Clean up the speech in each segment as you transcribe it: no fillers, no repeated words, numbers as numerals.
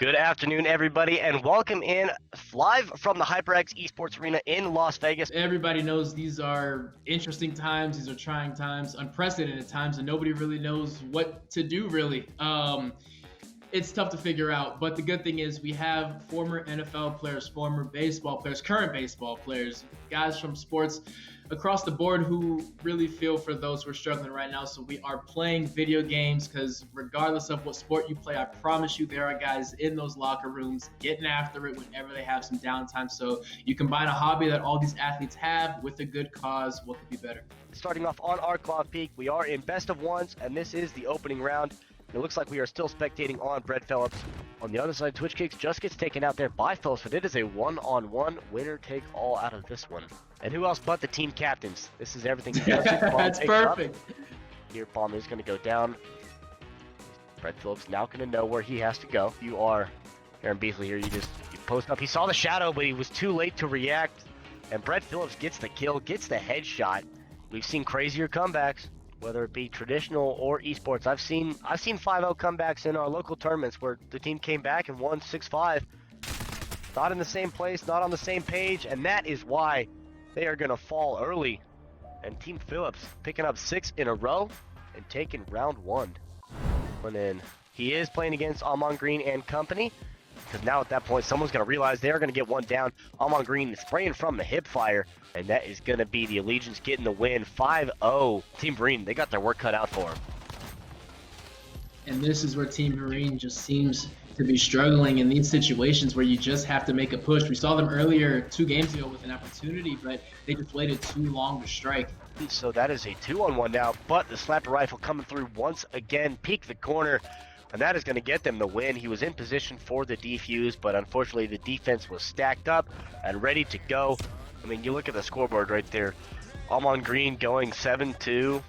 Good afternoon, everybody, and welcome in live from the HyperX Esports Arena in Las Vegas. Everybody knows these are interesting times, these are trying times, unprecedented times, and nobody really knows what to do, really. It's tough to figure out, but the good thing is we have former NFL players, former baseball players, current baseball players, guys from sports across the board who really feel for those who are struggling right now. So we are playing video games because regardless of what sport you play, I promise you there are guys in those locker rooms getting after it whenever they have some downtime. So you combine a hobby that all these athletes have with a good cause, what could be better? Starting off on our clock peak, we are in best of ones, and this is the opening round. It looks like we are still spectating on Brett Phillips. On the other side, Twitch Kicks just gets taken out there by Phillips, but it is a one-on-one winner-take-all out of this one. And who else but the team captains? This is everything. That's perfect. Here, Palmer is going to go down. Brett Phillips now going to know where he has to go. You are Aaron Beasley here. You post up. He saw the shadow, but he was too late to react. And Brett Phillips gets the kill, gets the headshot. We've seen crazier comebacks, whether it be traditional or esports. I've seen 5-0 comebacks in our local tournaments where the team came back and won 6-5. Not in the same place, not on the same page, and that is why they are going to fall early. And Team Phillips picking up 6 in a row and taking round 1. And then he is playing against Alumni Green and company, because now at that point someone's going to realize they're going to get one down. Alumni Green is spraying from the hip fire, and that is going to be the Allegiance getting the win. 5-0. Team Marine, they got their work cut out for them. And this is where Team Marine just seems to be struggling in these situations where you just have to make a push. We saw them earlier 2 games ago with an opportunity, but they just waited too long to strike. So that is a 2-on-1 now, but the slapper rifle coming through once again, peek the corner, and that is going to get them the win. He was in position for the defuse, but unfortunately the defense was stacked up and ready to go. I mean, you look at the scoreboard right there. Alumni Green going 7-2,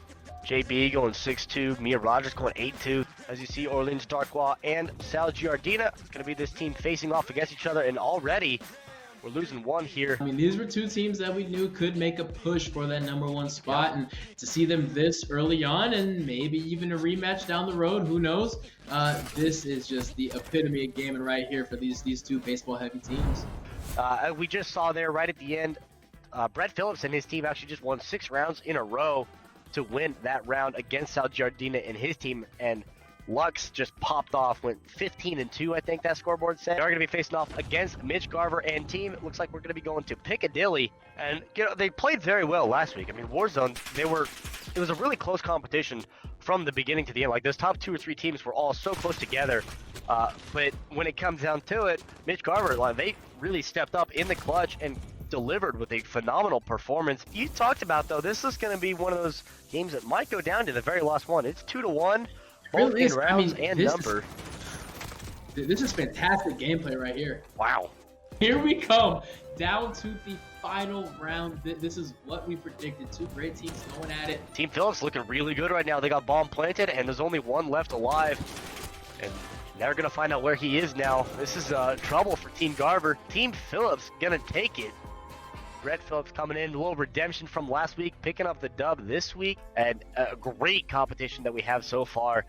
JB going 6-2, Mia Rogers going 8-2. As you see, Orleans Darkwa and Sal Giardina going to be this team facing off against each other, and already we're losing one here. I mean, these were 2 teams that we knew could make a push for that #1 spot, and to see them this early on and maybe even a rematch down the road, who knows? This is just the epitome of gaming right here for these 2 baseball-heavy teams. We just saw there right at the end, Brett Phillips and his team actually just won 6 rounds in a row to win that round against Sal Giardina and his team, and Lux just popped off, went 15-2, I think that scoreboard said. They're going to be facing off against Mitch Garver and team. It looks like we're going to be going to Piccadilly, and they played very well last week. I mean, Warzone, it was a really close competition from the beginning to the end. Like, those top 2 or 3 teams were all so close together, but when it comes down to it, Mitch Garver, they really stepped up in the clutch and delivered with a phenomenal performance. You talked about, though, this is going to be one of those games that might go down to the very last one. It's 2-1. Both in rounds and number. This is fantastic gameplay right here. Wow. Here we come, down to the final round. This is what we predicted. 2 great teams going at it. Team Phillips looking really good right now. They got bomb planted, and there's only one left alive. And now we're going to find out where he is now. This is trouble for Team Garver. Team Phillips going to take it. Brett Phillips coming in, a little redemption from last week, picking up the dub this week, and a great competition that we have so far.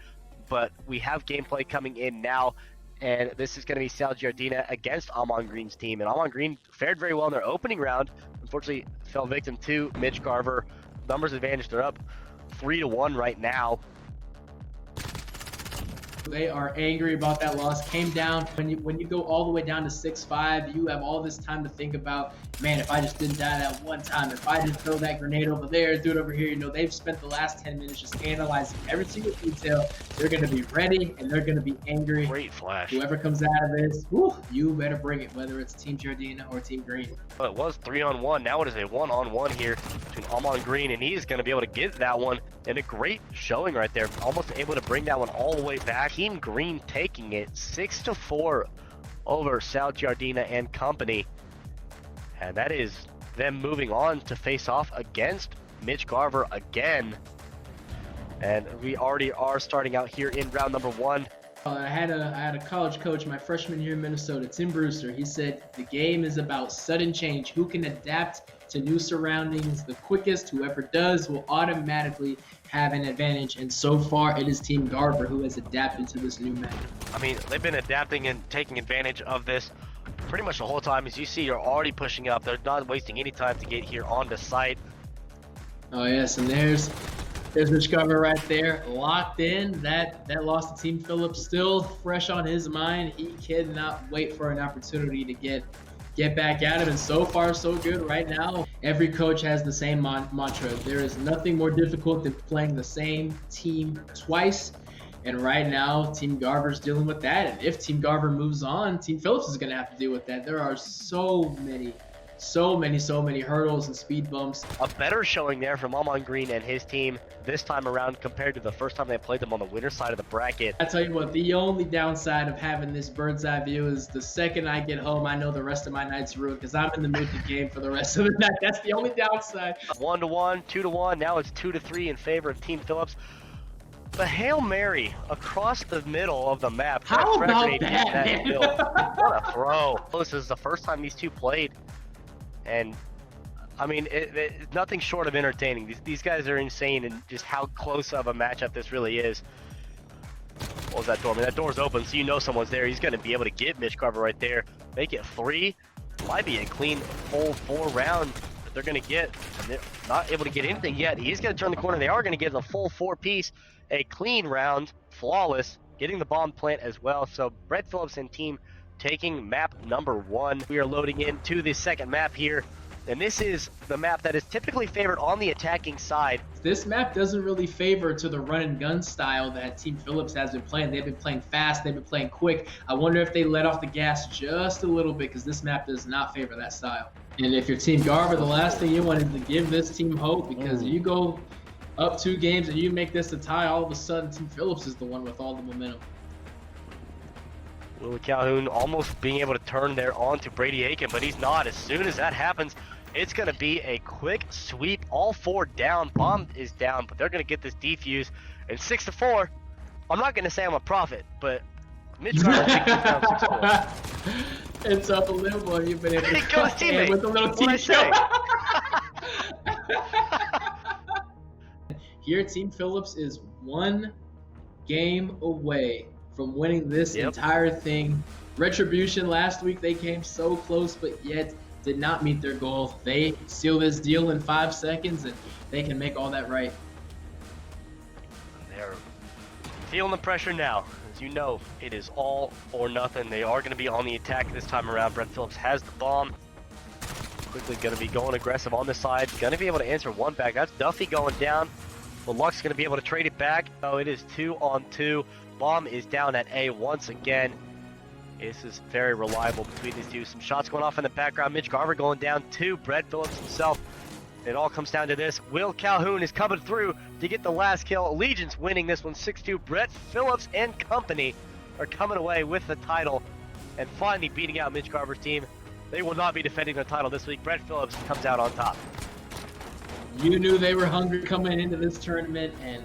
But we have gameplay coming in now, and this is going to be Sal Giardina against Alumni Green's team. And Alumni Green fared very well in their opening round. Unfortunately, fell victim to Mitch Garver. Numbers advantage, they're up 3-1 right now. They are angry about that loss. Came down when you go all the way down to 6-5, you have all this time to think about, man, if I just didn't die that one time, if I didn't throw that grenade over there, do it over here. You know, they've spent the last 10 minutes just analyzing every single detail. They're going to be ready and they're going to be angry. Great flash. Whoever comes out of this, whew, you better bring it, whether it's Team Giardina or Team Green. Well, it was 3-on-1. Now it is a 1-on-1 here between Alumni Green, and he's going to be able to get that one. And a great showing right there. Almost able to bring that one all the way back. Team Green taking it 6-4 over Sal Giardina and company. And that is them moving on to face off against Mitch Garver again. And we already are starting out here in round #1. I had a college coach my freshman year in Minnesota, Tim Brewster. He said the game is about sudden change. Who can adapt to new surroundings the quickest, whoever does will automatically have an advantage. And so far, it is Team Garber who has adapted to this new map. I mean, they've been adapting and taking advantage of this pretty much the whole time. As you see, you're already pushing up. They're not wasting any time to get here onto site. Oh yes, and there's Rich Garber right there, locked in. That loss to Team Phillips still fresh on his mind. He cannot wait for an opportunity to get back at it. And so far, so good right now. Every coach has the same mantra. There is nothing more difficult than playing the same team twice. And right now, Team Garber's dealing with that. And if Team Garber moves on, Team Phillips is going to have to deal with that. There are so many hurdles and speed bumps. A better showing there from Amon Green and his team this time around compared to the first time they played them on the winner side of the bracket. I tell you what, the only downside of having this bird's eye view is the second I get home, I know the rest of my night's ruined because I'm in the mood to game for the rest of the night. That's the only downside. 1-1, 2-1, now it's 2-3 in favor of Team Phillips. The Hail Mary across the middle of the map. How about that, man? What a throw. This is the first time these two played. And I mean, it's nothing short of entertaining. These guys are insane in just how close of a matchup this really is. What was that door? I mean, that door's open, so you know someone's there. He's going to be able to get Mitch Carver right there. Make it 3. Might be a clean full 4 round that they're going to get. And they're not able to get anything yet. He's going to turn the corner. They are going to get a full 4-piece. A clean round, flawless, getting the bomb plant as well. So Brett Phillips and team taking map number 1. We are loading into the second map here, and this is the map that is typically favored on the attacking side. This map doesn't really favor to the run and gun style that Team Phillips has been playing. They've been playing fast, they've been playing quick. I wonder if they let off the gas just a little bit because this map does not favor that style. And if you're Team Garber, the last thing you want is to give this team hope, because you go up 2 games and you make this a tie, all of a sudden Team Phillips is the one with all the momentum. Willie Calhoun almost being able to turn there on to Brady Aiken, but he's not. As soon as that happens, it's going to be a quick sweep. All 4 down. Bomb is down, but they're going to get this defuse. And 6-4. I'm not going to say I'm a prophet, but Mitch Carver takes this down 6-4. It's unbelievable. You've been able to go his teammate. with a little team show. Here, Team Phillips is 1 game away from winning this entire thing. Retribution last week, they came so close, but yet did not meet their goal. They seal this deal in 5 seconds, and they can make all that right. They're feeling the pressure now. As you know, it is all or nothing. They are going to be on the attack this time around. Brett Phillips has the bomb. Quickly going to be going aggressive on the side. Going to be able to answer 1 back. That's Duffy going down. But Luck's going to be able to trade it back. Oh, it is 2-on-2. Bomb is down at A once again. This is very reliable between these two. Some shots going off in the background. Mitch Garver going down 2. Brett Phillips himself. It all comes down to this. Will Calhoun is coming through to get the last kill. Allegiance winning this one 6-2. Brett Phillips and company are coming away with the title and finally beating out Mitch Garver's team. They will not be defending the title this week. Brett Phillips comes out on top. You knew they were hungry coming into this tournament, and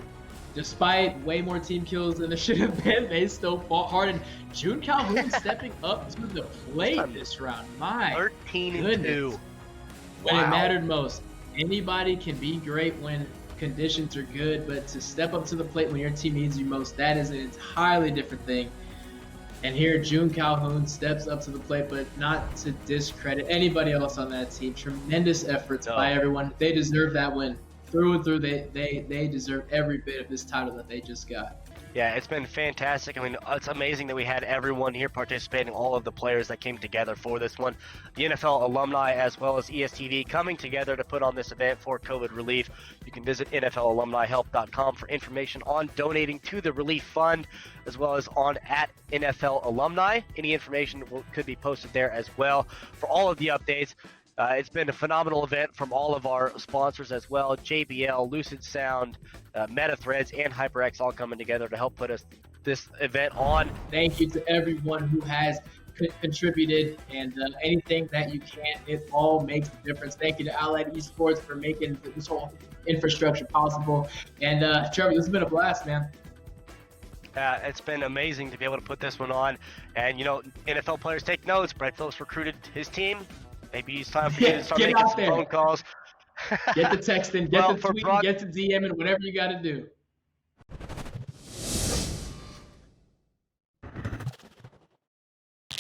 despite way more team kills than there should have been, they still fought hard. And June Calhoun stepping up to the plate this round. My 13-2. When it mattered most. Anybody can be great when conditions are good, but to step up to the plate when your team needs you most, that is an entirely different thing. And here, June Calhoun steps up to the plate, but not to discredit anybody else on that team. Tremendous efforts by everyone. They deserve that win. Through and through, they deserve every bit of this title that they just got. Yeah, it's been fantastic. I mean, it's amazing that we had everyone here participating, all of the players that came together for this one. The NFL alumni as well as ESTV coming together to put on this event for COVID relief. You can visit NFLalumnihelp.com for information on donating to the relief fund, as well as on @NFL Alumni. Any information could be posted there as well. For all of the updates, it's been a phenomenal event from all of our sponsors as well. JBL, Lucid Sound, Meta Threads, and HyperX all coming together to help put this event on. Thank you to everyone who has contributed, and anything that you can, it all makes a difference. Thank you to Allied Esports for making this whole infrastructure possible. And Trevor, this has been a blast, man. It's been amazing to be able to put this one on. And, you know, NFL players take notes. Brett Phillips recruited his team. Maybe it's time for you to start Get making out some there. phone calls. Get the texting, get Well, the for tweeting, Brock, get the DMing, whatever you got to do.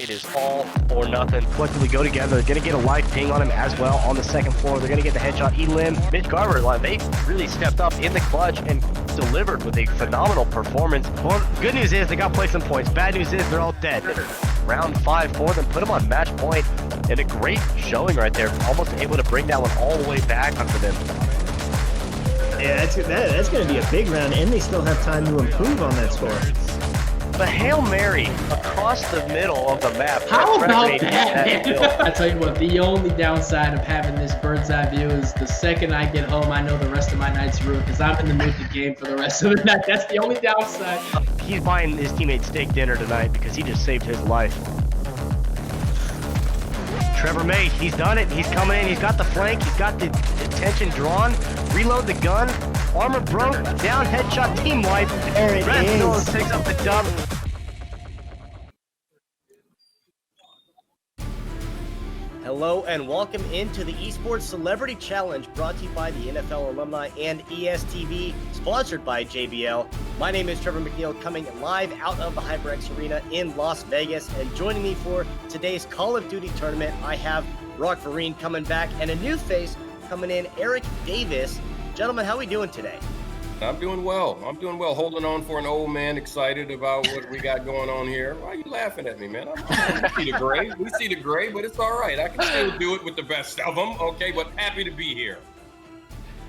it is all or nothing. Collectively go together. They're going to get a live ping on him as well on the second floor. They're going to get the headshot. Elim, Mitch Garber, they really stepped up in the clutch and delivered with a phenomenal performance. Well, good news is they got placement points. Bad news is they're all dead. Round 5 for them. Put them on match point. And a great showing right there. Almost able to bring that one all the way back for them. Yeah, that's going to be a big round, and they still have time to improve on that score. The Hail Mary across the middle of the map. How about that? I tell you what, the only downside of having this bird's eye view is the second I get home, I know the rest of my night's ruined because I'm in the mood to game for the rest of the night. That's the only downside. He's buying his teammate steak dinner tonight because he just saved his life. Trevor May, he's done it. He's coming in. He's got the flank. He's got the attention drawn. Reload the gun. Armor broke. Down. Headshot. Team wipe. There it Red is. Phillips takes up the dub. Hello and welcome into the Esports Celebrity Challenge brought to you by the NFL Alumni and ESTV, sponsored by JBL. My name is Trevor McNeil, coming live out of the HyperX Arena in Las Vegas, and joining me for today's Call of Duty tournament, I have Brock Vereen coming back and a new face coming in, Eric Davis. Gentlemen, how are we doing today? I'm doing well. Holding on for an old man, excited about what we got going on here. Why are you laughing at me, man? We see the gray. We see the gray, but it's all right. I can still do it with the best of them, okay? But happy to be here.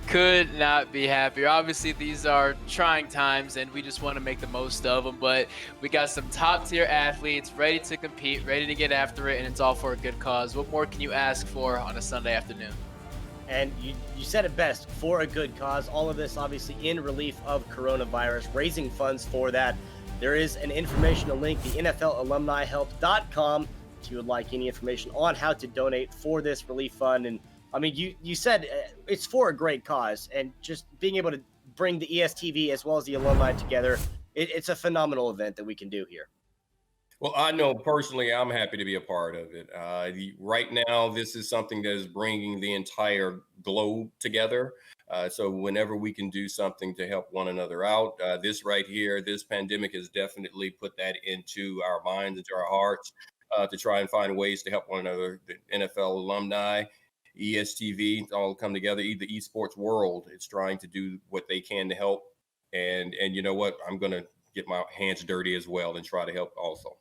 Could not be happier. Obviously, these are trying times, and we just want to make the most of them. But we got some top-tier athletes ready to compete, ready to get after it, and it's all for a good cause. What more can you ask for on a Sunday afternoon? And you said it best, for a good cause. All of this obviously in relief of coronavirus, raising funds for that. There is an informational link, the NFLalumnihelp.com, if you would like any information on how to donate for this relief fund. And I mean, you said it's for a great cause, and just being able to bring the ESTV as well as the alumni together, it's a phenomenal event that we can do here. Well, I know personally, I'm happy to be a part of it. Right now, this is something that is bringing the entire globe together. So whenever we can do something to help one another out, this right here, this pandemic has definitely put that into our minds, into our hearts, to try and find ways to help one another. The NFL alumni, ESTV, all come together. The esports world is trying to do what they can to help. And you know what? I'm going to get my hands dirty as well and try to help also.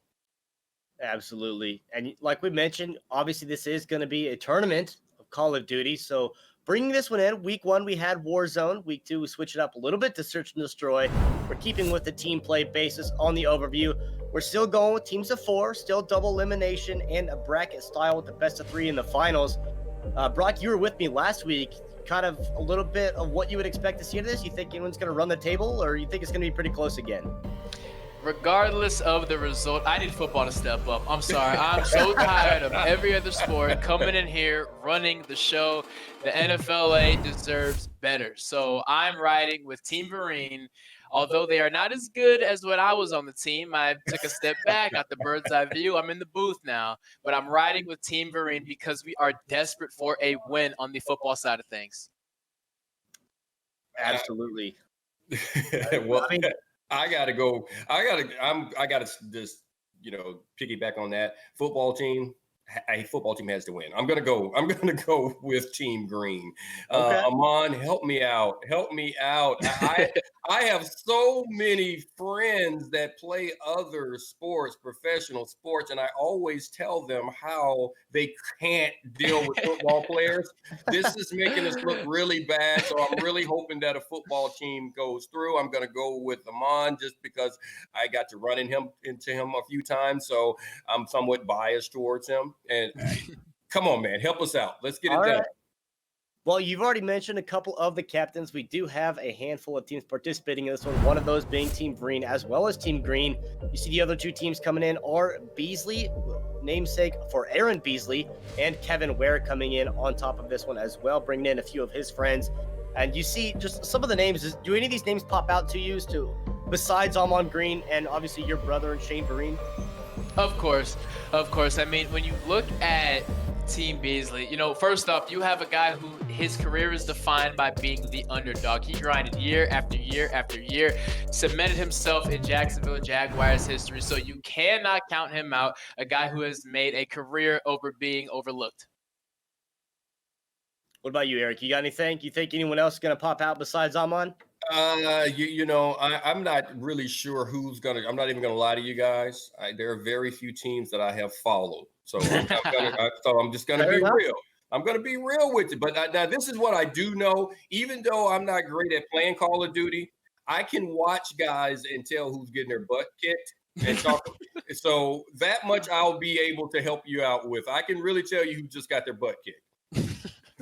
Absolutely. And like we mentioned, obviously this is going to be a tournament of Call of Duty. So bringing this one in, week 1, we had Warzone. Week 2, we switched it up a little bit to Search and Destroy. We're keeping with the team play basis on the overview. We're still going with teams of 4, still double elimination and a bracket style with the best of 3 in the finals. Brock, you were with me last week. Kind of a little bit of what you would expect to see in this. You think anyone's going to run the table, or you think it's going to be pretty close again? Regardless of the result, I need football to step up. I'm sorry. I'm so tired of every other sport coming in here, running the show. The NFLA deserves better. So I'm riding with Team Vereen. Although they are not as good as when I was on the team, I took a step back, got the bird's eye view. I'm in the booth now. But I'm riding with Team Vereen because we are desperate for a win on the football side of things. Absolutely. Well, I gotta just, piggyback on that. Football team has to win. I'm gonna go with Team Green. Okay. Amon, help me out. I have so many friends that play other sports, professional sports, and I always tell them how they can't deal with football players. This is making us look really bad, so I'm really hoping that a football team goes through. I'm going to go with Amon just because I got to run into him a few times, so I'm somewhat biased towards him. And come on, man, help us out. Let's get it done. Well, you've already mentioned a couple of the captains. We do have a handful of teams participating in this one of those being Team Green as well as Team Green. You see the other 2 teams coming in are Beasley, namesake for Aaron Beasley, and Kevin Ware coming in on top of this one as well, bringing in a few of his friends. And you see just some of the names. Do any of these names pop out to you besides Amon Green and obviously your brother and Shane Vereen? Of course. I mean, when you look at Team Beasley. You know, first up, you have a guy who his career is defined by being the underdog. He grinded year after year after year, cemented himself in Jacksonville Jaguars history. So you cannot count him out, a guy who has made a career over being overlooked. What about you, Eric? You got anything? You think anyone else is going to pop out besides Amon? I'm not really sure who's gonna. I'm not even gonna lie to you guys. There are very few teams that I have followed, so I'm just gonna be real. I'm gonna be real with you. But now this is what I do know. Even though I'm not great at playing Call of Duty, I can watch guys and tell who's getting their butt kicked. And so that much I'll be able to help you out with. I can really tell you who just got their butt kicked.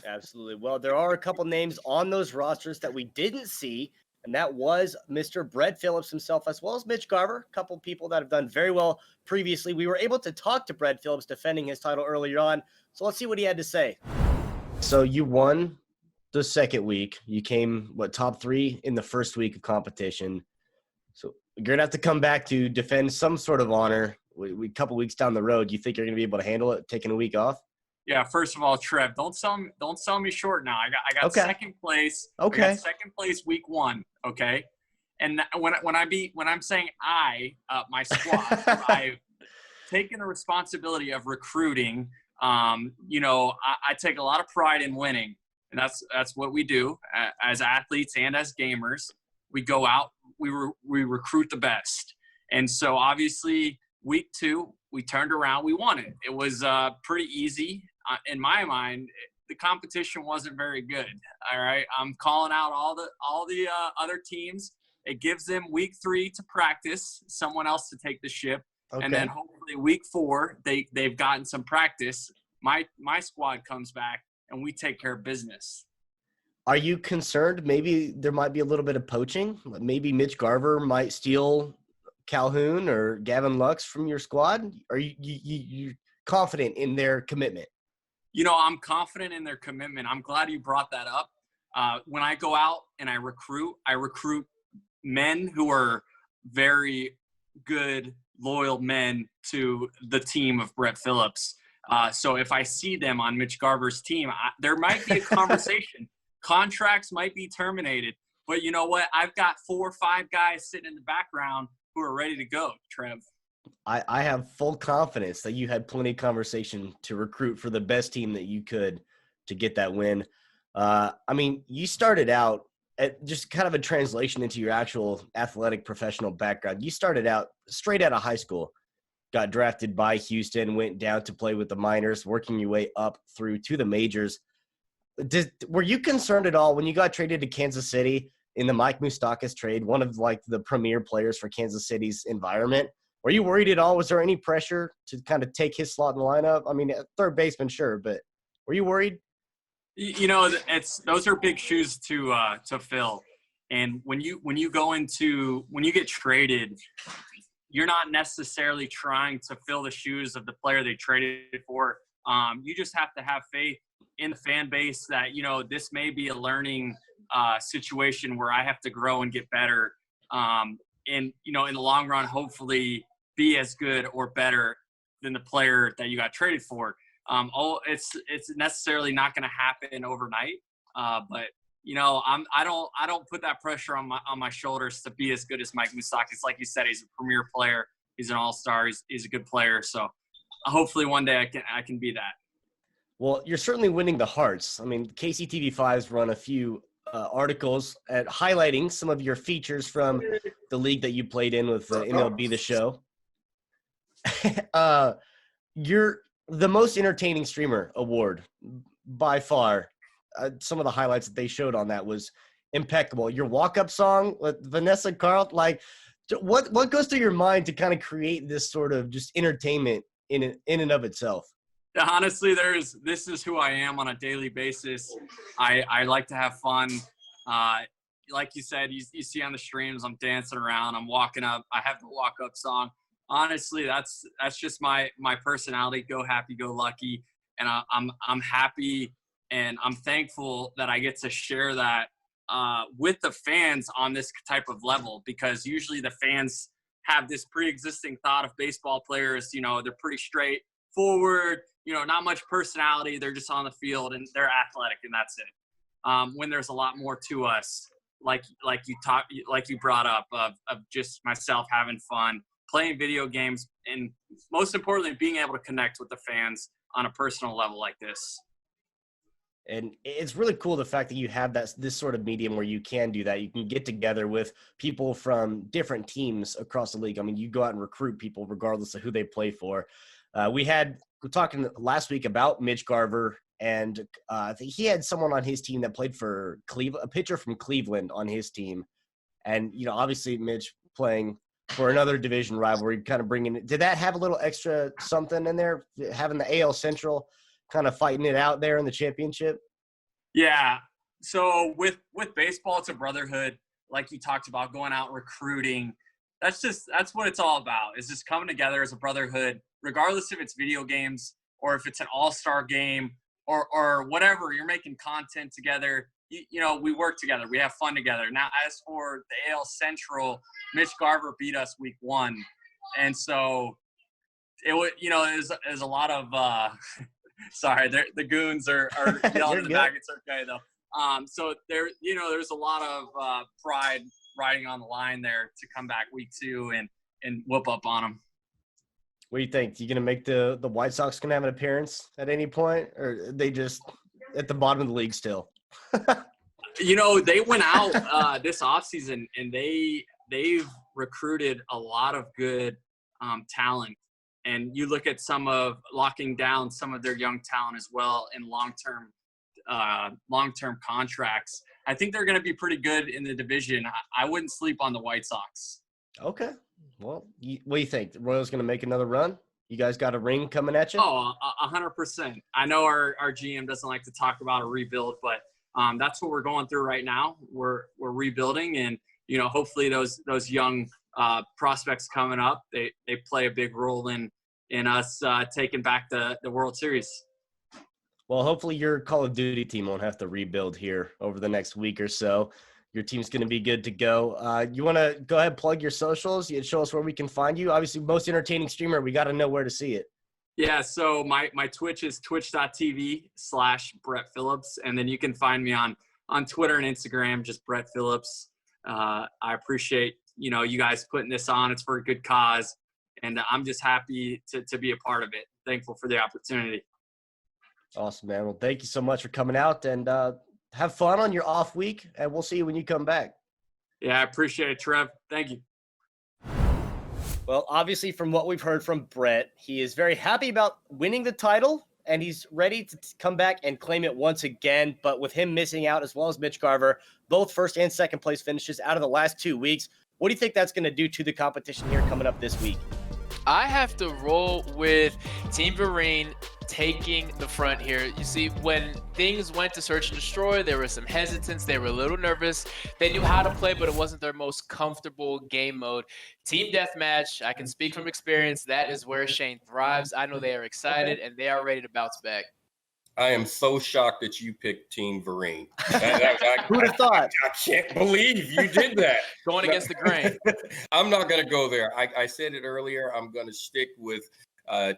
Absolutely. Well, there are a couple names on those rosters that we didn't see, and that was Mr. Brett Phillips himself, as well as Mitch Garver, a couple people that have done very well previously. We were able to talk to Brett Phillips defending his title earlier on, so let's see what he had to say. So you won the second week. You came, top 3 in the first week of competition. So you're going to have to come back to defend some sort of honor a couple weeks down the road. You think you're going to be able to handle it, taking a week off? Yeah, first of all, Trev, don't sell me short now. I got okay. second place. Okay. I got second place week 1. Okay. And when I'm saying my squad, I've taken the responsibility of recruiting. I take a lot of pride in winning, and that's what we do as athletes and as gamers. We go out, we recruit the best, and so obviously week 2 we turned around, we won it. It was pretty easy. In my mind, the competition wasn't very good. All right, I'm calling out all the other teams. It gives them week 3 to practice, someone else to take the ship, and then hopefully week 4 they've gotten some practice. My squad comes back and we take care of business. Are you concerned? Maybe there might be a little bit of poaching. Maybe Mitch Garver might steal Calhoun or Gavin Lux from your squad. Are you confident in their commitment? I'm confident in their commitment. I'm glad you brought that up. When I go out and I recruit men who are very good, loyal men to the team of Brett Phillips. So if I see them on Mitch Garver's team, there might be a conversation. Contracts might be terminated. But you know what? I've got 4 or 5 guys sitting in the background who are ready to go, Trev. I have full confidence that you had plenty of conversation to recruit for the best team that you could to get that win. You started out at just kind of a translation into your actual athletic professional background. You started out straight out of high school, got drafted by Houston, went down to play with the minors, working your way up through to the majors. Were you concerned at all when you got traded to Kansas City in the Mike Moustakas trade, one of the premier players for Kansas City's environment? Were you worried at all? Was there any pressure to kind of take his slot in the lineup? Third baseman, sure, but were you worried? Those are big shoes to fill. And when you get traded, you're not necessarily trying to fill the shoes of the player they traded for. You just have to have faith in the fan base that, this may be a learning situation where I have to grow and get better. And, in the long run, hopefully be as good or better than the player that you got traded for. It's necessarily not going to happen overnight. But I don't put that pressure on my shoulders to be as good as Mike Moustakas. Like you said, he's a premier player. He's an all-star. He's a good player. So hopefully one day I can be that. Well, you're certainly winning the hearts. KCTV5's run a few articles highlighting some of your features from the league that you played in with MLB The Show. You're the most entertaining streamer award by far. Some of the highlights that they showed on that was impeccable. Your walk-up song with Vanessa Carlton, what goes through your mind to kind of create this sort of just entertainment in and of itself? Honestly, this is who I am on a daily basis. I like to have fun. Like you said, you see on the streams, I'm dancing around, I'm walking up. I have the walk-up song. Honestly, that's just my personality. Go happy, go lucky, and I'm happy and I'm thankful that I get to share that with the fans on this type of level, because usually the fans have this pre-existing thought of baseball players. They're pretty forward, not much personality. They're just on the field and they're athletic, and that's it. When there's a lot more to us, like you brought up, of just myself having fun, playing video games, and most importantly, being able to connect with the fans on a personal level like this. And it's really cool the fact that you have this sort of medium where you can do that. You can get together with people from different teams across the league. I mean, you go out and recruit people regardless of who they play for. We're talking last week about Mitch Garver, and I think he had someone on his team that played for Cleveland, a pitcher from Cleveland on his team. And, obviously Mitch playing for another division rivalry, kind of bringing it. Did that have a little extra something in there, having the AL Central kind of fighting it out there in the championship? Yeah. So with baseball, it's a brotherhood. Like you talked about, going out recruiting. That's what it's all about, is just coming together as a brotherhood, regardless if it's video games or if it's an all-star game or whatever. You're making content together. We work together. We have fun together. Now, as for the AL Central, Mitch Garver beat us week 1. And so it was a lot of sorry, the goons are yelling in the back. It's okay though. So there's a lot of pride riding on the line there to come back week 2 and whoop up on them. What do you think? You going to make the White Sox going to have an appearance at any point, or are they just at the bottom of the league still? They went out this offseason, and they've recruited a lot of good talent. And you look at locking down some of their young talent as well in long-term contracts. I think they're going to be pretty good in the division. I wouldn't sleep on the White Sox. Okay. Well, what do you think? The Royals going to make another run? You guys got a ring coming at you? Oh, 100%. I know our GM doesn't like to talk about a rebuild, but that's what we're going through right now. We're rebuilding, and hopefully those young prospects coming up, they play a big role in us taking back the World Series. Well, hopefully your Call of Duty team won't have to rebuild here over the next week or so. Your team's going to be good to go. You want to go ahead and plug your socials? You show us where we can find you. Obviously, most entertaining streamer, we got to know where to see it. Yeah, so my Twitch is twitch.tv/Brett Phillips. And then you can find me on Twitter and Instagram, just Brett Phillips. I appreciate, you guys putting this on. It's for a good cause. And I'm just happy to be a part of it. Thankful for the opportunity. Awesome, man. Well, thank you so much for coming out, and have fun on your off week, and we'll see you when you come back. Yeah, I appreciate it, Trev. Thank you. Well, obviously, from what we've heard from Brett, he is very happy about winning the title, and he's ready to come back and claim it once again. But with him missing out, as well as Mitch Garver, both first and second place finishes out of the last 2 weeks, what do you think that's going to do to the competition here coming up this week? I have to roll with Team Vereen taking the front here. You see, when things went to Search and Destroy, there was some hesitance. They were a little nervous. They knew how to play, but it wasn't their most comfortable game mode. Team Deathmatch, I can speak from experience. That is where Shane thrives. I know they are excited, and they are ready to bounce back. I am so shocked that you picked Team Vereen. Who would have thought? I can't believe you did that. Going against the grain. I'm not going to go there. I said it earlier. I'm going to stick with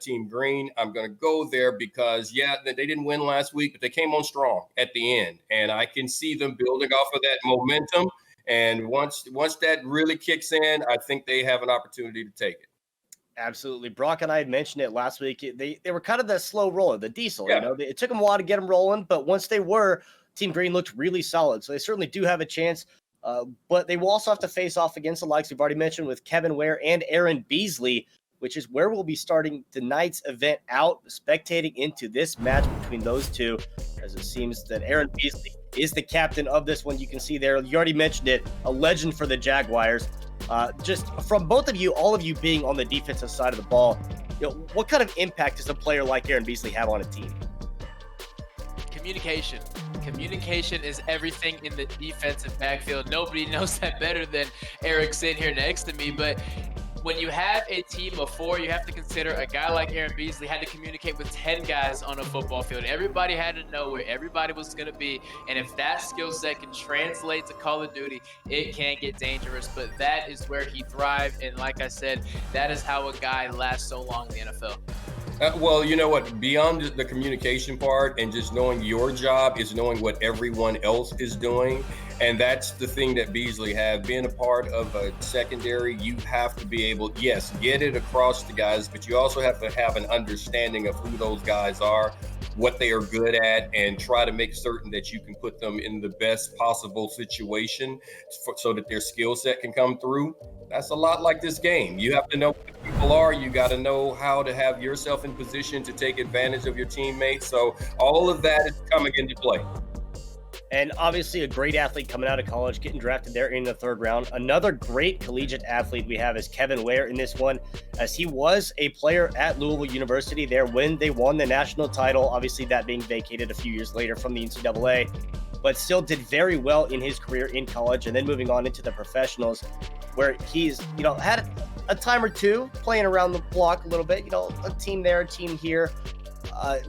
Team Green. I'm going to go there because, they didn't win last week, but they came on strong at the end. And I can see them building off of that momentum. And once that really kicks in, I think they have an opportunity to take it. Absolutely. Brock and I had mentioned it last week. They were kind of the slow roller, the diesel. Yeah. It took them a while to get them rolling, but once they were, Team Green looked really solid. So they certainly do have a chance. But they will also have to face off against the likes we've already mentioned with Kevin Ware and Aaron Beasley, which is where we'll be starting tonight's event out, spectating into this match between those two, as it seems that Aaron Beasley is the captain of this one. You can see there, you already mentioned it, a legend for the Jaguars. Just from both of you, all of you being on the defensive side of the ball, what kind of impact does a player like Aaron Beasley have on a team? Communication. Communication is everything in the defensive backfield. Nobody knows that better than Eric sitting here next to me, but when you have a team of 4, you have to consider a guy like Aaron Beasley had to communicate with 10 guys on a football field. Everybody had to know where everybody was going to be. And if that skill set can translate to Call of Duty, it can get dangerous. But that is where he thrived. And like I said, that is how a guy lasts so long in the NFL. Well, you know what? Beyond the communication part and just knowing your job is knowing what everyone else is doing. And that's the thing that Beasley had. Being a part of a secondary, you have to be able, yes, get it across to guys, but you also have to have an understanding of who those guys are, what they are good at, and try to make certain that you can put them in the best possible situation so that their skill set can come through. That's a lot like this game. You have to know who people are. You got to know how to have yourself in position to take advantage of your teammates. So all of that is coming into play. And obviously a great athlete coming out of college, getting drafted there in the 3rd round. Another great collegiate athlete we have is Kevin Ware in this one, as he was a player at Louisville University there when they won the national title, obviously that being vacated a few years later from the NCAA, but still did very well in his career in college and then moving on into the professionals, where he's, had a time or two playing around the block a little bit, a team there, a team here.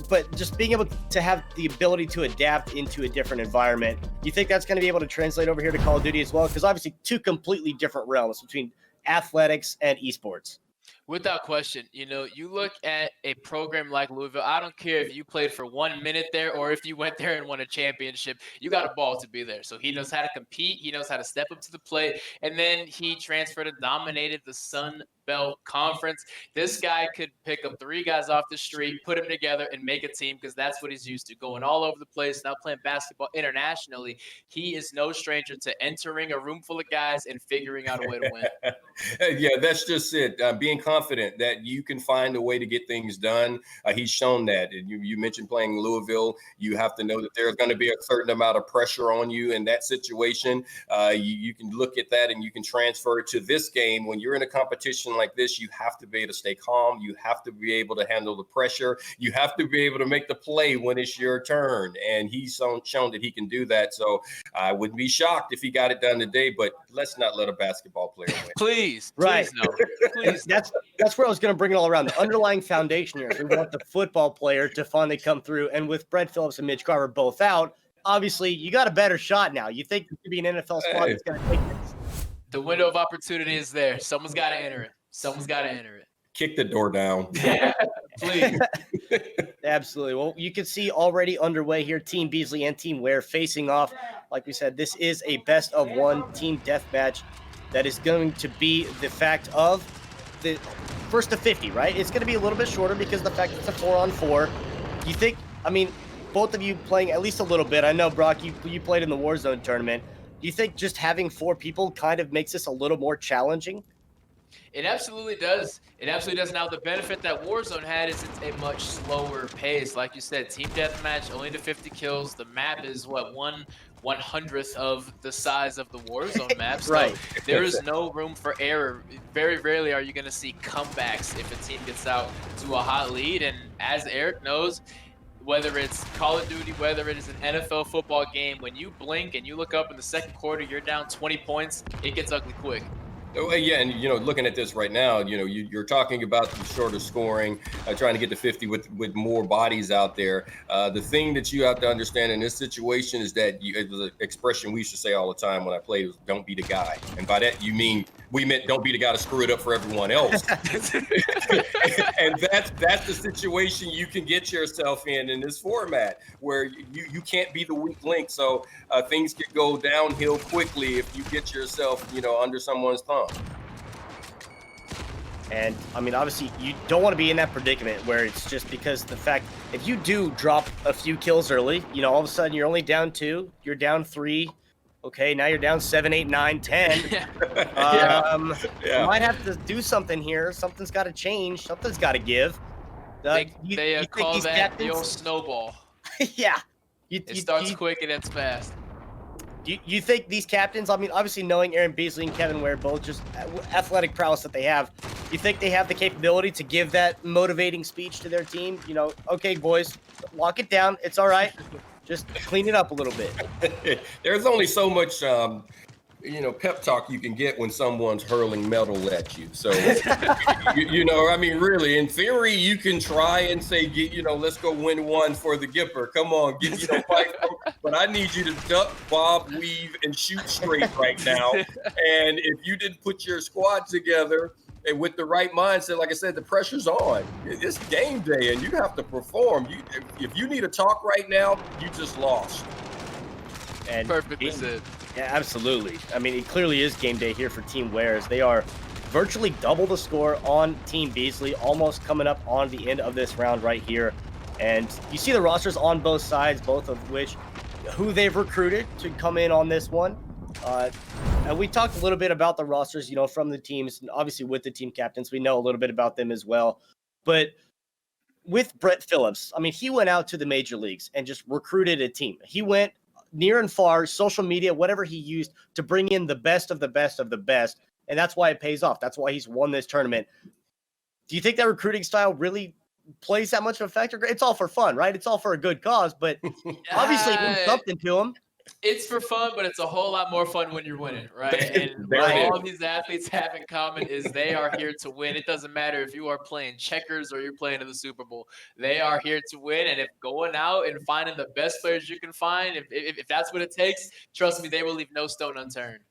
But just being able to have the ability to adapt into a different environment, you think that's going to be able to translate over here to Call of Duty as well? Because obviously 2 completely different realms between athletics and esports. Without question, you look at a program like Louisville. I don't care if you played for 1 minute there or if you went there and won a championship. You got a ball to be there. So he knows how to compete. He knows how to step up to the plate. And then he transferred and dominated the Sun Belt Conference. This guy could pick up 3 guys off the street, put them together, and make a team because that's what he's used to, going all over the place, now playing basketball internationally. He is no stranger to entering a room full of guys and figuring out a way to win. Yeah, that's just it. Being confident that you can find a way to get things done. He's shown that. And you mentioned playing Louisville. You have to know that there's going to be a certain amount of pressure on you in that situation. You can look at that and you can transfer it to this game. When you're in a competition like this, you have to be able to stay calm. You have to be able to handle the pressure. You have to be able to make the play when it's your turn. And he's shown that he can do that. So I wouldn't be shocked if he got it done today, but let's not let a basketball player win. Please. Right. No. Please. That's where I was going to bring it all around. The underlying foundation here is we want the football player to finally come through. And with Brett Phillips and Mitch Carver both out, obviously you got a better shot now. You think there could be an NFL squad that's going to take this? The window of opportunity is there. Someone's got to enter it. Someone's got to enter it. Kick the door down. Yeah, please. Absolutely. Well, you can see already underway here, Team Beasley and Team Ware facing off. Like we said, this is a best-of-1 team deathmatch that is going to be the fact of the first to 50, right? It's going to be a little bit shorter because of the fact it's a 4-on-4. You think, both of you playing at least a little bit. I know, Brock, you played in the Warzone tournament. Do you think just having 4 people kind of makes this a little more challenging? It absolutely does. It absolutely does. Now, the benefit that Warzone had is it's a much slower pace. Like you said, team deathmatch, only to 50 kills. The map is, what, 1/100th of the size of the Warzone map. So right. There is no room for error. Very rarely are you going to see comebacks if a team gets out to a hot lead. And as Eric knows, whether it's Call of Duty, whether it is an NFL football game, when you blink and you look up in the second quarter, you're down 20 points, it gets ugly quick. Oh, yeah, and looking at this right now, you're talking about the shorter scoring, trying to get to 50 with more bodies out there. The thing that you have to understand in this situation is that the expression we used to say all the time when I played was "Don't be the guy," and by that we meant don't be the guy to screw it up for everyone else. And that's the situation you can get yourself in this format where you can't be the weak link. So things could go downhill quickly if you get yourself under someone's thumb. And obviously you don't want to be in that predicament where it's just because the fact if you do drop a few kills early, all of a sudden you're only down 2, you're down 3. Okay, now you're down 7, 8, 9, 10. You might have to do something here. Something's got to change. Something's got to give. They call that captains? the old snowball. Yeah. It starts quick and ends fast. Do you think these captains, obviously knowing Aaron Beasley and Kevin Ware, both just athletic prowess that they have, you think they have the capability to give that motivating speech to their team? Okay, boys, lock it down. It's all right. Just clean it up a little bit. There's only so much, pep talk you can get when someone's hurling metal at you. So, really, in theory, you can try and say, let's go win one for the Gipper. Come on, fight. But I need you to duck, bob, weave, and shoot straight right now. And if you didn't put your squad together, and with the right mindset, like I said, the pressure's on. It's game day, and you have to perform. If you need a talk right now, you just lost. And Perfectly said. Yeah, absolutely. I mean, it clearly is game day here for Team Wares. They are virtually double the score on Team Beasley, almost coming up on the end of this round right here. And you see the rosters on both sides, both of which who they've recruited to come in on this one. And we talked a little bit about the rosters, you know, from the teams, and obviously with the team captains, we know a little bit about them as well. But with Brett Phillips, I mean, he went out to the major leagues and just recruited a team. He went near and far, social media, whatever he used to bring in the best of the best of the best. And that's why it pays off. That's why he's won this tournament. Do you think that recruiting style really plays that much of a factor? It's all for fun, right? It's all for a good cause, but obviously it means something to him. It's for fun, but it's a whole lot more fun when you're winning, right? And Right. what all these athletes have in common is they are here to win. It doesn't matter if you are playing checkers or you're playing in the Super Bowl. They are here to win, and if going out and finding the best players you can find, if that's what it takes, trust me, they will leave no stone unturned.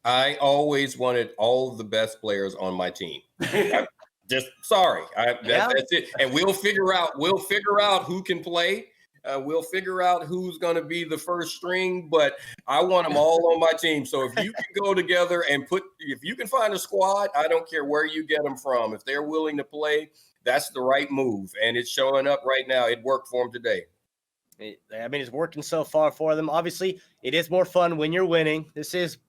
I always wanted all the best players on my team. That's it. And we'll figure out who can play. We'll figure out who's going to be the first string, but I want them all on my team. So if you can go together and if you can find a squad, I don't care where you get them from. If they're willing to play, that's the right move. And it's showing up right now. It worked for them today. I mean, it's working so far for them. Obviously, it is more fun when you're winning. This is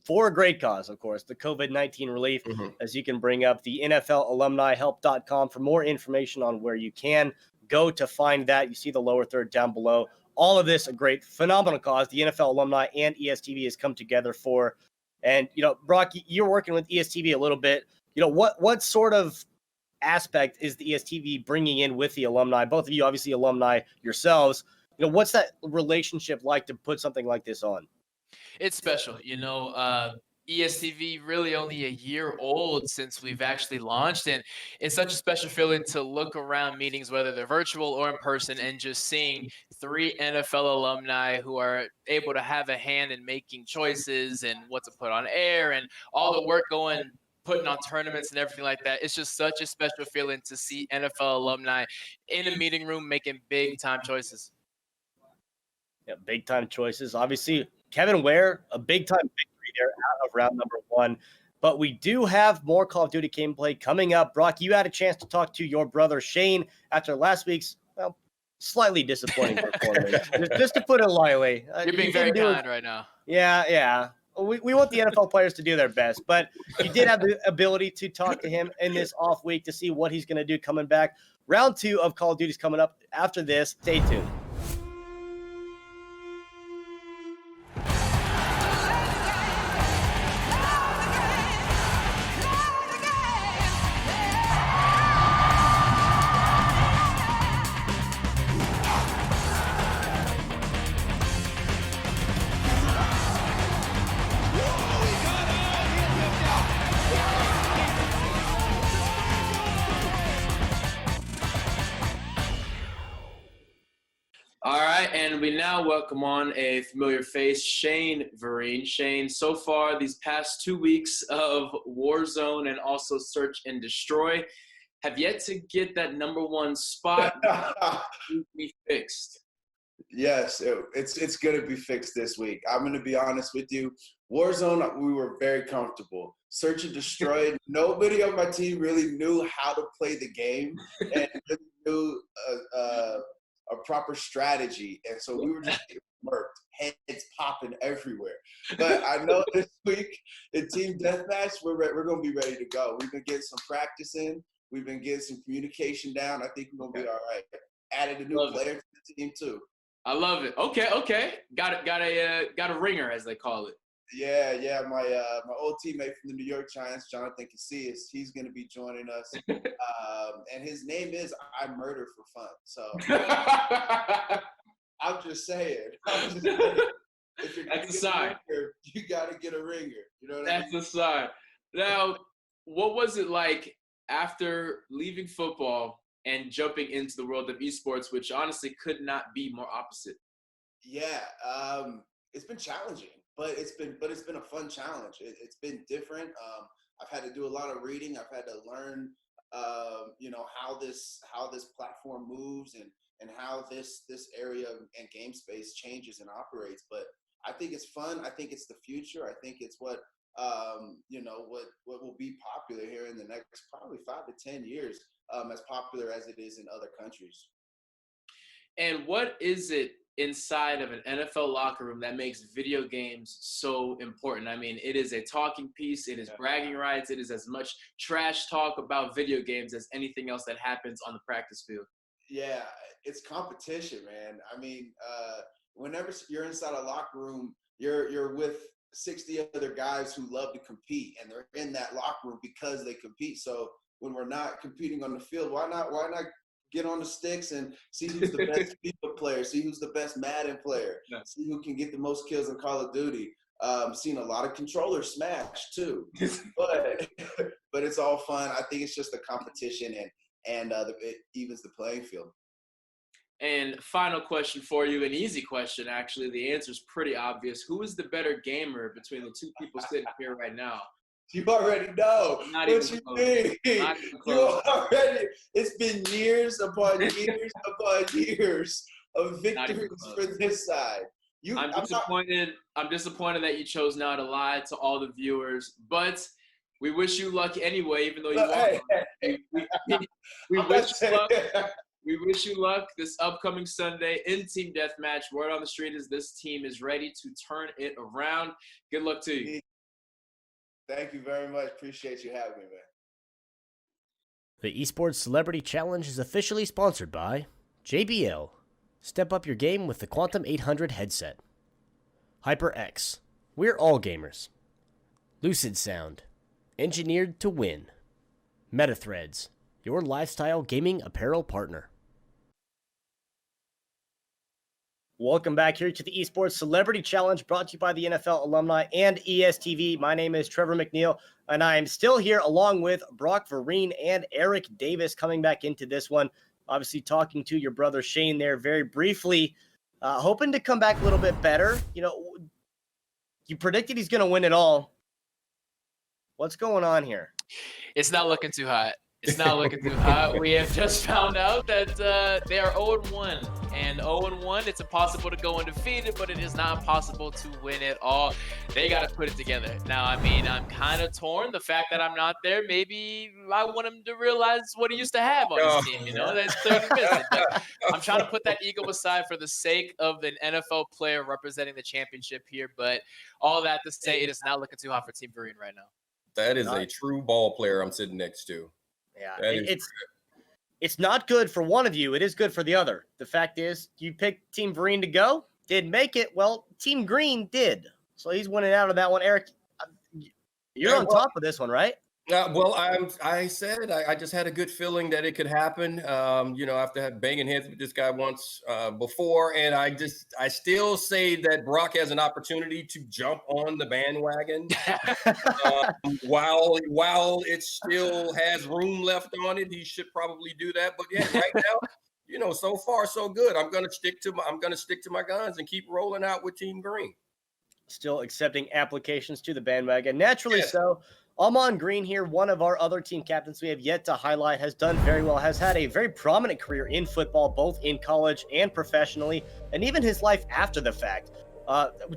for a great cause, of course, the COVID-19 relief, as you can bring up the NFL Alumni Help.com for more information on where you can go to find that. You see the lower third down below. All of this, a great, phenomenal cause. The NFL Alumni and ESTV has come together for. And, you know, Brock, you're working with ESTV a little bit. You know, what sort of aspect is the ESTV bringing in with the alumni? Both of you, obviously, alumni yourselves. You know, what's that relationship like to put something like this on? It's special, you know. ESTV really only a year old since we've actually launched, and it's such a special feeling to look around meetings, whether they're virtual or in person, and just seeing 3 NFL alumni who are able to have a hand in making choices and what to put on air and all the work putting on tournaments and everything like that. It's just such a special feeling to see NFL alumni in a meeting room making big time choices. Yeah, big time choices. Obviously, Kevin Ware, a big time victory there out of round number 1. But we do have more Call of Duty gameplay coming up. Brock, you had a chance to talk to your brother Shane after last week's, well, slightly disappointing performance. just to put it lightly. You're being very kind right now. Yeah. We want the NFL players to do their best, but you did have the ability to talk to him in this off week to see what he's going to do coming back. Round 2 of Call of Duty is coming up after this. Stay tuned. All right, and we now welcome on a familiar face, Shane Vereen. Shane, so far these past 2 weeks of Warzone and also Search and Destroy have yet to get that #1 spot. Be fixed. Yes, it's going to be fixed this week. I'm going to be honest with you. Warzone, we were very comfortable. Search and Destroy, nobody on my team really knew how to play the game and really knew a proper strategy. And so we were just murked, heads popping everywhere. But I know this week in Team Deathmatch, we're going to be ready to go. We've been getting some practice in. We've been getting some communication down. I think we're going to be all right. Added a new player to the team, too. I love it. Okay. Got a ringer, as they call it. Yeah. My old teammate from the New York Giants, Jonathan Casillas, he's going to be joining us. And his name is I Murder for Fun. So I'm just saying. If you're That's a sign. Ringer, you got to get a ringer. You know what I mean? That's a sign. Now, what was it like after leaving football and jumping into the world of esports, which honestly could not be more opposite? Yeah, it's been challenging. but it's been a fun challenge. It's been different. I've had to do a lot of reading. I've had to learn, how this platform moves and how this area and game space changes and operates. But I think it's fun. I think it's the future. I think it's what will be popular here in the next probably 5 to 10 years, as popular as it is in other countries. And what is it inside of an NFL locker room that makes video games so important? I mean, it is a talking piece. It is bragging rights. It is as much trash talk about video games as anything else that happens on the practice field. Yeah, it's competition, man. I mean, whenever you're inside a locker room, you're with 60 other guys who love to compete, and they're in that locker room because they compete. So when we're not competing on the field, why not get on the sticks and see who's the best FIFA player, see who's the best Madden player, see who can get the most kills in Call of Duty. Seen a lot of controllers smash too, but it's all fun. I think it's just a competition, and it evens the playing field. And final question for you, an easy question actually. The answer is pretty obvious. Who is the better gamer between the two people sitting here right now? You already know. Not What even you close. mean? Not even You close. already. It's been years upon years upon years of victories for this side. I'm disappointed. I'm disappointed that you chose now to lie to all the viewers, but we wish you luck anyway. Even though you won, we wish you luck. We wish you luck this upcoming Sunday in Team Deathmatch. Word on the street is this team is ready to turn it around. Good luck to you. Thank you very much. Appreciate you having me, man. The Esports Celebrity Challenge is officially sponsored by JBL. Step up your game with the Quantum 800 headset. HyperX. We're all gamers. Lucid Sound. Engineered to win. MetaThreads. Your lifestyle gaming apparel partner. Welcome back here to the Esports Celebrity Challenge, brought to you by the NFL Alumni and ESTV. My name is Trevor McNeil, and I am still here along with Brock Vereen and Eric Davis coming back into this one. Obviously talking to your brother Shane there very briefly, hoping to come back a little bit better. You know, you predicted he's going to win it all. What's going on here? It's not looking too hot. It's not looking too hot. We have just found out that they are 0-1. And 0-1, it's impossible to go undefeated, but it is not possible to win it all. They got to put it together. Now, I mean, I'm kind of torn. The fact that I'm not there, maybe I want him to realize what he used to have on his team. You know, that's clearly missing. But I'm trying to put that ego aside for the sake of an NFL player representing the championship here. But all that to say, it is not looking too hot for Team Vereen right now. That is a true ball player I'm sitting next to. Yeah, it's not good for one of you. It is good for the other. The fact is, you picked Team Vereen to go, didn't make it. Well, Team Green did. So he's winning out of that one. Eric, you're on top of this one, right? Well, I said I just had a good feeling that it could happen. After banging heads with this guy once before, and I still say that Brock has an opportunity to jump on the bandwagon while it still has room left on it. He should probably do that. But yeah, right now, so far so good. I'm gonna stick to my guns and keep rolling out with Team Green. Still accepting applications to the bandwagon, naturally so. Amon Green here, one of our other team captains we have yet to highlight, has done very well, has had a very prominent career in football, both in college and professionally, and even his life after the fact.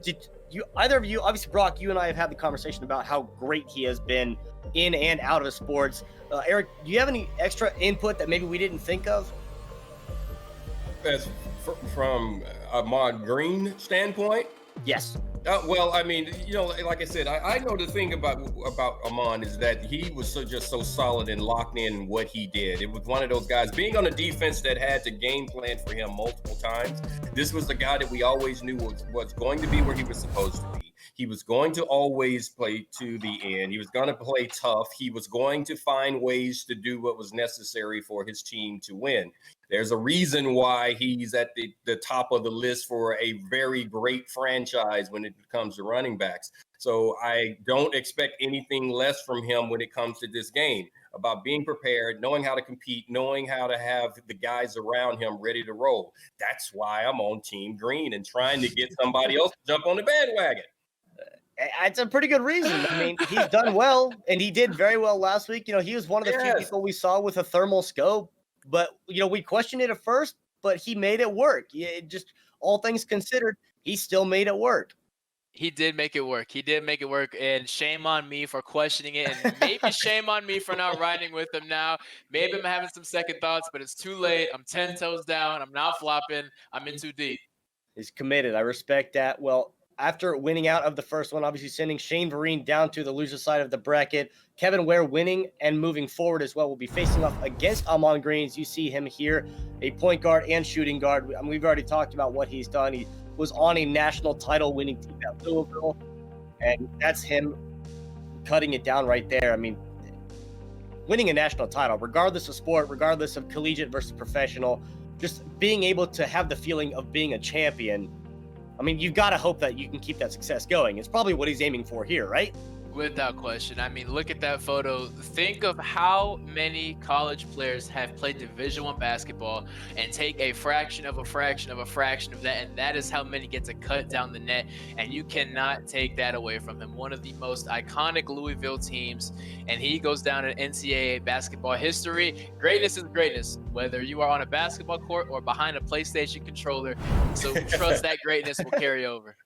Did you, either of you, obviously Brock, you and I have had the conversation about how great he has been in and out of sports. Eric, do you have any extra input that maybe we didn't think of? As from Amon Green standpoint? Yes. Well, I mean, like I said, I know the thing about Amon is that he was just so solid and locked in what he did. It was one of those guys being on a defense that had to game plan for him multiple times. This was the guy that we always knew was going to be where he was supposed to be. He was going to always play to the end. He was going to play tough. He was going to find ways to do what was necessary for his team to win. There's a reason why he's at the top of the list for a very great franchise when it comes to running backs. So I don't expect anything less from him when it comes to this game, about being prepared, knowing how to compete, knowing how to have the guys around him ready to roll. That's why I'm on Team Green and trying to get somebody else to jump on the bandwagon. It's a pretty good reason. I mean, he's done well, and he did very well last week. He was one of the few people we saw with a thermal scope, but we questioned it at first, but he made it work. Just all things considered, he still made it work. He did make it work. He did make it work, and shame on me for questioning it, and maybe shame on me for not riding with him now. Maybe I'm having some second thoughts, but it's too late. I'm 10 toes down. I'm not flopping. I'm in too deep. He's committed. I respect that. Well, after winning out of the first one, obviously sending Shane Vereen down to the loser side of the bracket, Kevin Ware winning and moving forward as well will be facing off against Amon Greens. You see him here, a point guard and shooting guard. I mean, we've already talked about what he's done. He was on a national title winning team at Louisville, and that's him cutting it down right there. I mean, winning a national title, regardless of sport, regardless of collegiate versus professional, just being able to have the feeling of being a champion. I mean, you've got to hope that you can keep that success going. It's probably what he's aiming for here, right? Without question. I mean, look at that photo. Think of how many college players have played Division I basketball and take a fraction of a fraction of a fraction of that, and that is how many get to cut down the net, and you cannot take that away from him. One of the most iconic Louisville teams, and he goes down in NCAA basketball history. Greatness is greatness, whether you are on a basketball court or behind a PlayStation controller, so trust that greatness will carry over.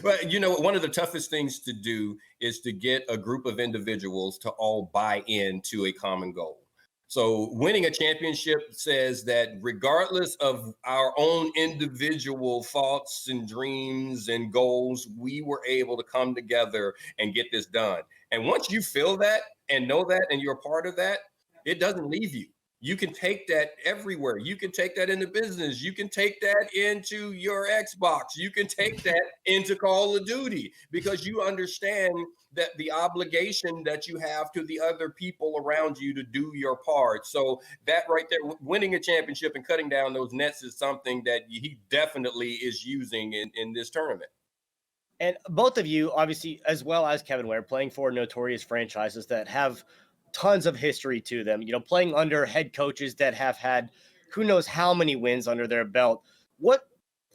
But one of the toughest things to do is to get a group of individuals to all buy into a common goal. So winning a championship says that regardless of our own individual thoughts and dreams and goals, we were able to come together and get this done. And once you feel that and know that and you're a part of that, it doesn't leave you. You can take that everywhere. You can take that into business. You can take that into your Xbox. You can take that into Call of Duty because you understand that the obligation that you have to the other people around you to do your part. So that right there, winning a championship and cutting down those nets is something that he definitely is using in this tournament. And both of you, obviously, as well as Kevin Ware, playing for notorious franchises that have tons of history to them, playing under head coaches that have had who knows how many wins under their belt.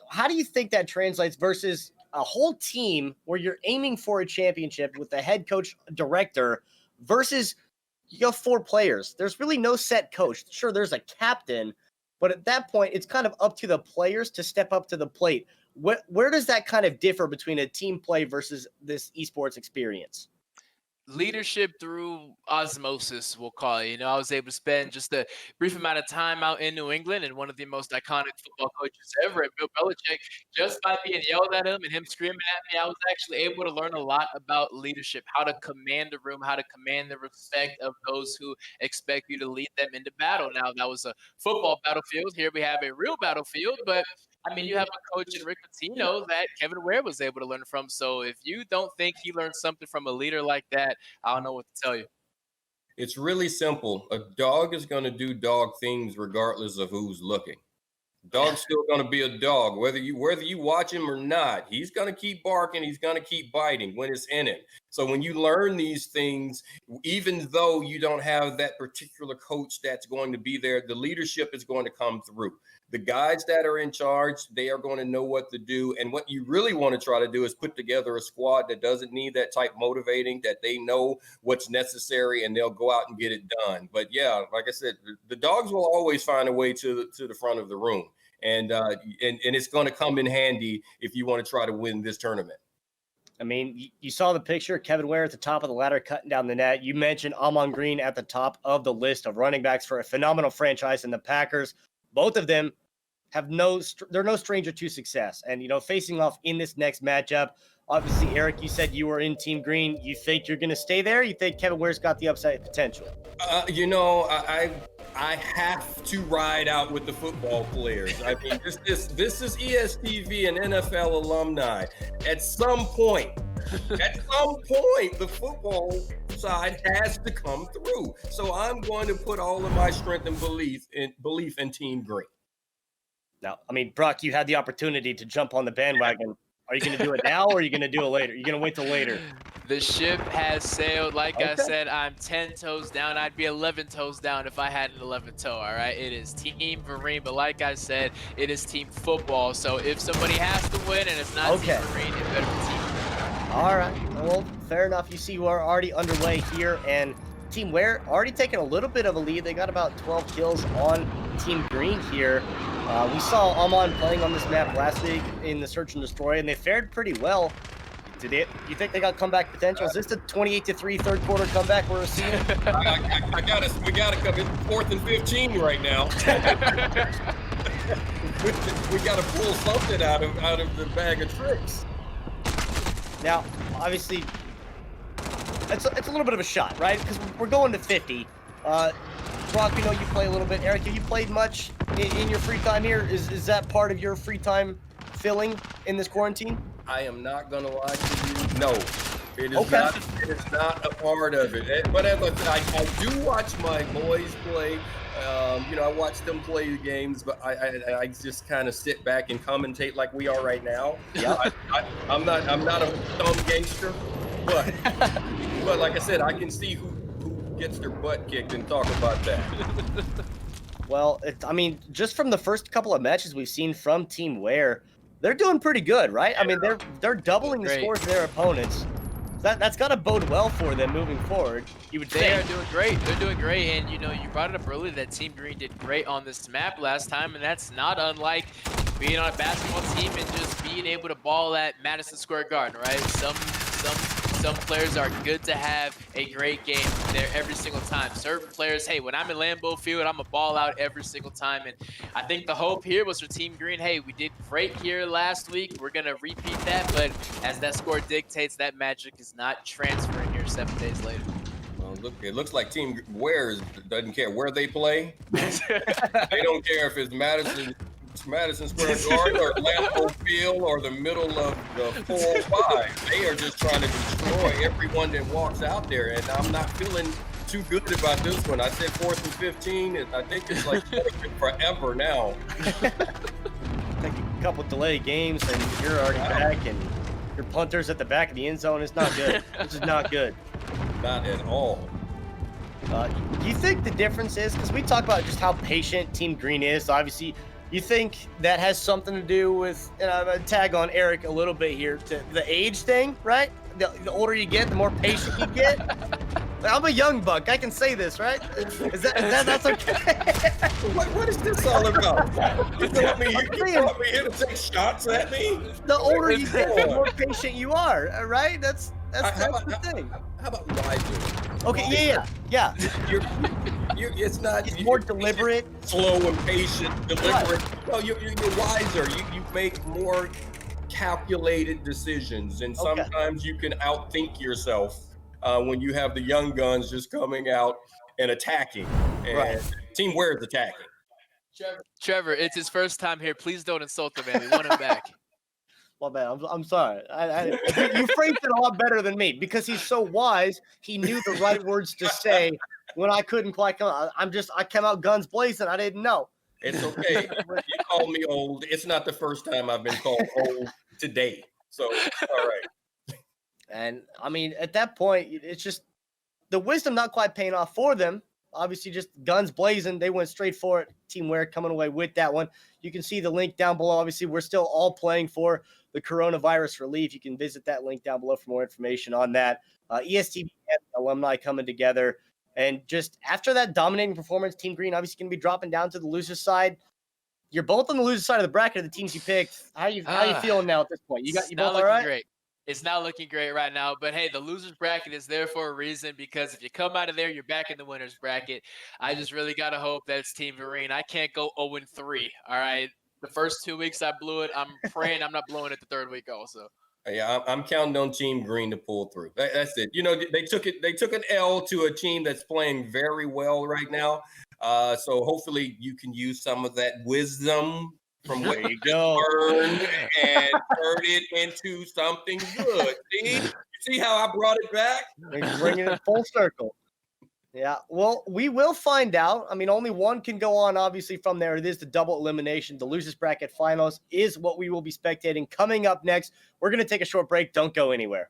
How do you think that translates versus a whole team where you're aiming for a championship with the head coach director versus you have 4 players? There's really no set coach. Sure, there's a captain, but at that point, it's kind of up to the players to step up to the plate. Where does that kind of differ between a team play versus this esports experience? Leadership through osmosis, we'll call it. I was able to spend just a brief amount of time out in New England, and one of the most iconic football coaches ever, Bill Belichick, just by being yelled at him and him screaming at me, I was actually able to learn a lot about leadership, how to command a room, how to command the respect of those who expect you to lead them into battle. Now, that was a football battlefield. Here we have a real battlefield, but I mean, you have a coach in Rick Pitino that Kevin Ware was able to learn from. So if you don't think he learned something from a leader like that, I don't know what to tell you. It's really simple. A dog is going to do dog things regardless of who's looking. Dog's still going to be a dog, whether you watch him or not. He's going to keep barking. He's going to keep biting when it's in him. So when you learn these things, even though you don't have that particular coach that's going to be there, the leadership is going to come through. The guys that are in charge, they are going to know what to do. And what you really want to try to do is put together a squad that doesn't need that type motivating, that they know what's necessary and they'll go out and get it done. But yeah, like I said, the dogs will always find a way to the front of the room. And it's going to come in handy if you want to try to win this tournament. I mean, you saw the picture, Kevin Ware at the top of the ladder cutting down the net. You mentioned Amon Green at the top of the list of running backs for a phenomenal franchise in the Packers. Both of them they're no stranger to success. And, facing off in this next matchup, obviously, Eric, you said you were in Team Green. You think you're going to stay there? You think Kevin Ware's got the upside potential? I have to ride out with the football players. I mean, this is ESTV and NFL alumni. At some point, the football side has to come through. So I'm going to put all of my strength and belief in Team Green. Now, I mean, Brock, you had the opportunity to jump on the bandwagon. Are you going to do it now or are you going to do it later? You're going to wait till later? The ship has sailed. Like I said, I'm 10 toes down. I'd be 11 toes down if I had an 11th toe, all right? It is Team Vereen, but like I said, it is team football. So if somebody has to win and it's not Team Vereen, it better be Team Vereen. All right. Well, fair enough. You see, we're already underway here, and Team Ware already taking a little bit of a lead. They got about 12 kills on Team Green here. We saw Amon playing on this map last week in the Search and Destroy, and they fared pretty well. You think they got comeback potential? Is this the 28-3 third quarter comeback we're seeing? We got to come in 4th and 15 right now. we got to pull something out of the bag of tricks. Now, obviously, it's a little bit of a shot, right? Because we're going to 50. Brock, we know you play a little bit. Eric, have you played much in your free time here? Is that part of your free time filling in this quarantine? I am not gonna lie to you. No, it is Okay. not. It is not a part of it. But as I said, I do watch my boys play. I watch them play the games, but I just kind of sit back and commentate like we are right now. Yeah. I'm not a dumb gangster, but like I said, I can see who gets their butt kicked and talk about that. Well, just from the first couple of matches we've seen from Team Ware, they're doing pretty good, right? I mean, they're doubling the scores of their opponents. That's got to bode well for them moving forward. You would They think. are doing great. They're doing great. And, you brought it up earlier that Team Green did great on this map last time. And that's not unlike being on a basketball team and just being able to ball at Madison Square Garden, right? Some players are good to have a great game there every single time. Certain players, hey, when I'm in Lambeau Field, I'm a ball out every single time. And I think the hope here was for Team Green, hey, we did great here last week. We're going to repeat that. But as that score dictates, that magic is not transferring here 7 days later. Well, look, it looks like Team Ware doesn't care where they play. They don't care if it's Madison Square Garden or Lambeau Field or the middle of the 405. They are just trying to destroy everyone that walks out there, and I'm not feeling too good about this one. I said 4th and 15, and I think it's like 4th and forever now. Like a couple delayed games, and you're already back, and your punter's at the back of the end zone. It's not good. This is not good. Not at all. Do you think the difference is, because we talk about just how patient Team Green is, obviously, you think that has something to do with, and I'm going to tag on Eric a little bit here, to the age thing, right? The older you get, the more patient you get. I'm a young buck. I can say this, right? That's okay? What is this all about? You brought me here to take shots at me? The older you get, the more patient you are, right? That's the thing. How about wiser? Okay, yeah. It's not. It's more deliberate. Slow and patient, deliberate. No, you're wiser. You make more calculated decisions, and sometimes you can outthink yourself when you have the young guns just coming out and attacking. And Team Ware is attacking. Trevor, it's his first time here. Please don't insult him, man. We want him back. Well, man, I'm sorry. You phrased it a lot better than me because he's so wise. He knew the right words to say when I couldn't quite come out. I came out guns blazing. I didn't know. It's okay. You called me old. It's not the first time I've been called old today. So, all right. And I mean, at that point, it's just the wisdom not quite paying off for them. Obviously, just guns blazing. They went straight for it. Team Ware coming away with that one. You can see the link down below. Obviously, we're still all playing for the coronavirus relief. You can visit that link down below for more information on that. ESTV and Alumni coming together. And just after that dominating performance, Team Green obviously going to be dropping down to the loser side. You're both on the loser side of the bracket of the teams you picked. How you feeling now at this point? You both all right? Great. It's not looking great right now, but hey, the losers bracket is there for a reason because if you come out of there, you're back in the winners bracket. I just really got to hope that it's Team Marine. I can't go 0-3, all right? The first 2 weeks I blew it. I'm praying I'm not blowing it the third week also. Yeah, I'm counting on Team Green to pull through. That's it. They took an L to a team that's playing very well right now. So hopefully you can use some of that wisdom from what you learned and turn it into something good. See how I brought it back? Bringing it full circle. Yeah, well, we will find out. I mean, only one can go on, obviously, from there. It is the double elimination. The losers bracket finals is what we will be spectating. Coming up next, we're going to take a short break. Don't go anywhere.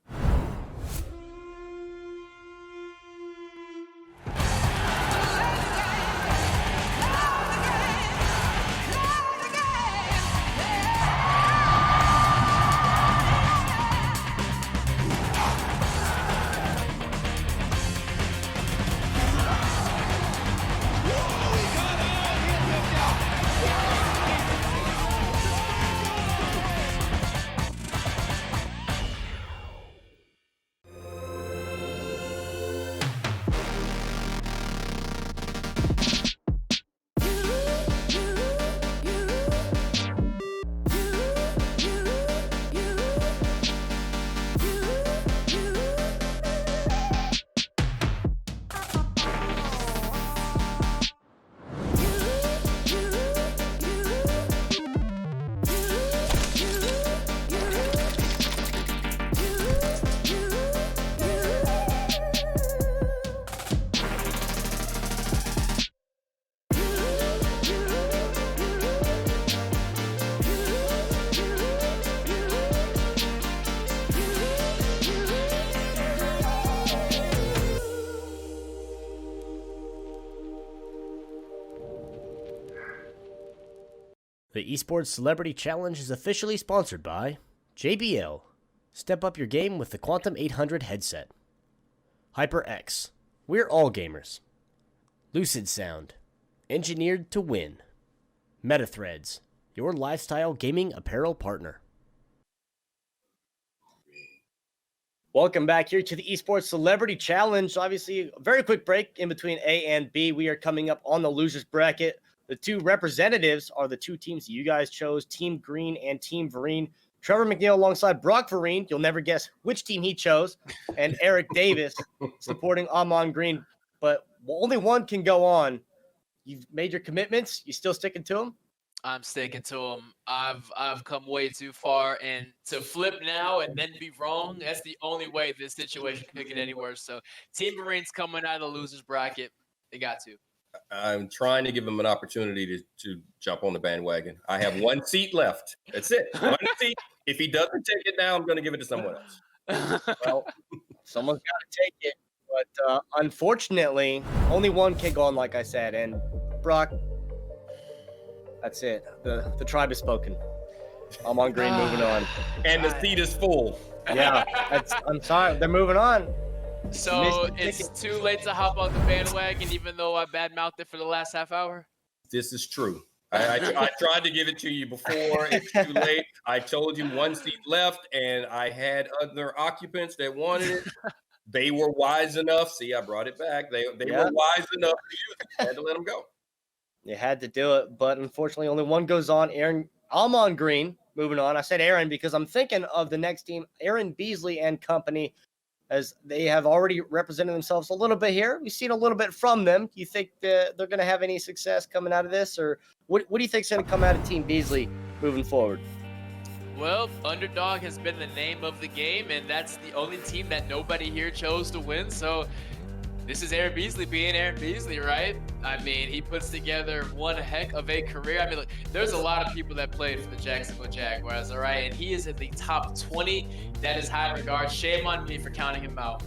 The Esports Celebrity Challenge is officially sponsored by JBL. Step up your game with the Quantum 800 headset. HyperX. We're all gamers. Lucid Sound. Engineered to win. MetaThreads. Your lifestyle gaming apparel partner. Welcome back here to the Esports Celebrity Challenge. Obviously, a very quick break in between A and B. We are coming up on the losers bracket. The two representatives are the two teams you guys chose, Team Green and Team Vereen. Trevor McNeil alongside Brock Vereen. You'll never guess which team he chose. And Eric Davis supporting Amon Green. But only one can go on. You've made your commitments. You still sticking to them? I'm sticking to them. I've come way too far, and to flip now and then be wrong, that's the only way this situation could get any worse. So Team Vereen's coming out of the losers bracket. They got to. I'm trying to give him an opportunity to jump on the bandwagon. I have one seat left. That's it. One seat. If he doesn't take it now, I'm going to give it to someone else. Well, someone's got to take it. But unfortunately, only one can go on, like I said. And Brock, that's it. The tribe is spoken. I'm on Green, moving on. And the seat is full. Yeah, I'm sorry. They're moving on. So it's too late to hop on the bandwagon, even though I badmouthed it for the last half hour? This is true. I tried to give it to you before. It's too late. I told you one seat left, and I had other occupants that wanted it. They were wise enough. See, I brought it back. They were wise enough to use it. I had to let them go. You had to do it, but unfortunately, only one goes on. I'm on Green. Moving on. I said Aaron because I'm thinking of the next team, Aaron Beasley and company, as they have already represented themselves a little bit here. We've seen a little bit from them. Do you think they're going to have any success coming out of this, or what do you think is going to come out of Team Beasley moving forward? Well, underdog has been the name of the game, and that's the only team that nobody here chose to win. So this is Aaron Beasley being Aaron Beasley, right? I mean, he puts together one heck of a career. I mean, look, there's a lot of people that played for the Jacksonville Jaguars, all right? And he is in the top 20. That is high regard. Shame on me for counting him out.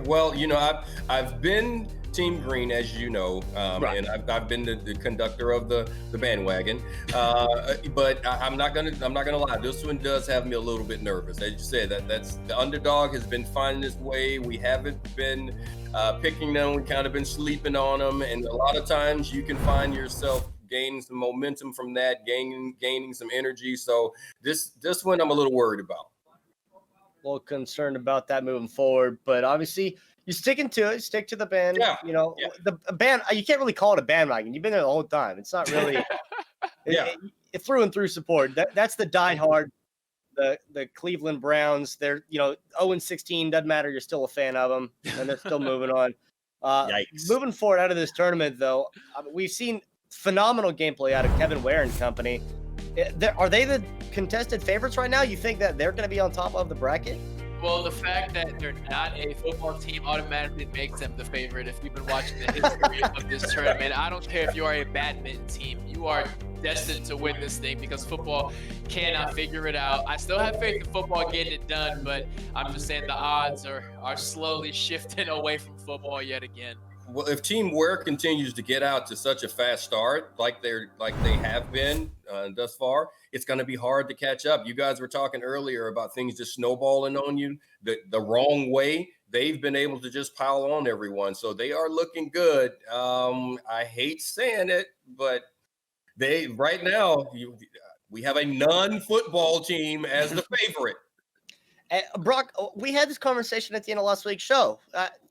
Well, you know, I've been Team Green, as you know, Right. and I've been the conductor of the bandwagon. But I'm not gonna lie. This one does have me a little bit nervous. As you said, that's the underdog has been finding his way. We haven't been picking them. We've kind of been sleeping on them, and a lot of times you can find yourself gaining some momentum from that, gaining some energy. So this one I'm a little worried about. A little concerned about that moving forward, but obviously you're sticking to it. Stick to the band. Yeah. You know, the band. You can't really call it a bandwagon. You've been there the whole time. It's not really. It through and through support. That's the diehard. The Cleveland Browns. They're 0-16. Doesn't matter. You're still a fan of them, and they're still moving on. Yikes. Moving forward out of this tournament, though, we've seen phenomenal gameplay out of Kevin Ware and company. Are they the contested favorites right now? You think that they're going to be on top of the bracket? Well, the fact that they're not a football team automatically makes them the favorite. If you've been watching the history of this tournament, I don't care if you are a badminton team. You are destined to win this thing because football cannot figure it out. I still have faith in football getting it done, but I'm just saying the odds are slowly shifting away from football yet again. Well, if Team Ware continues to get out to such a fast start, like they have been thus far, it's going to be hard to catch up. You guys were talking earlier about things just snowballing on you the wrong way. They've been able to just pile on everyone, so they are looking good. I hate saying it, but right now we have a non-football team as the favorite. Brock, we had this conversation at the end of last week's show.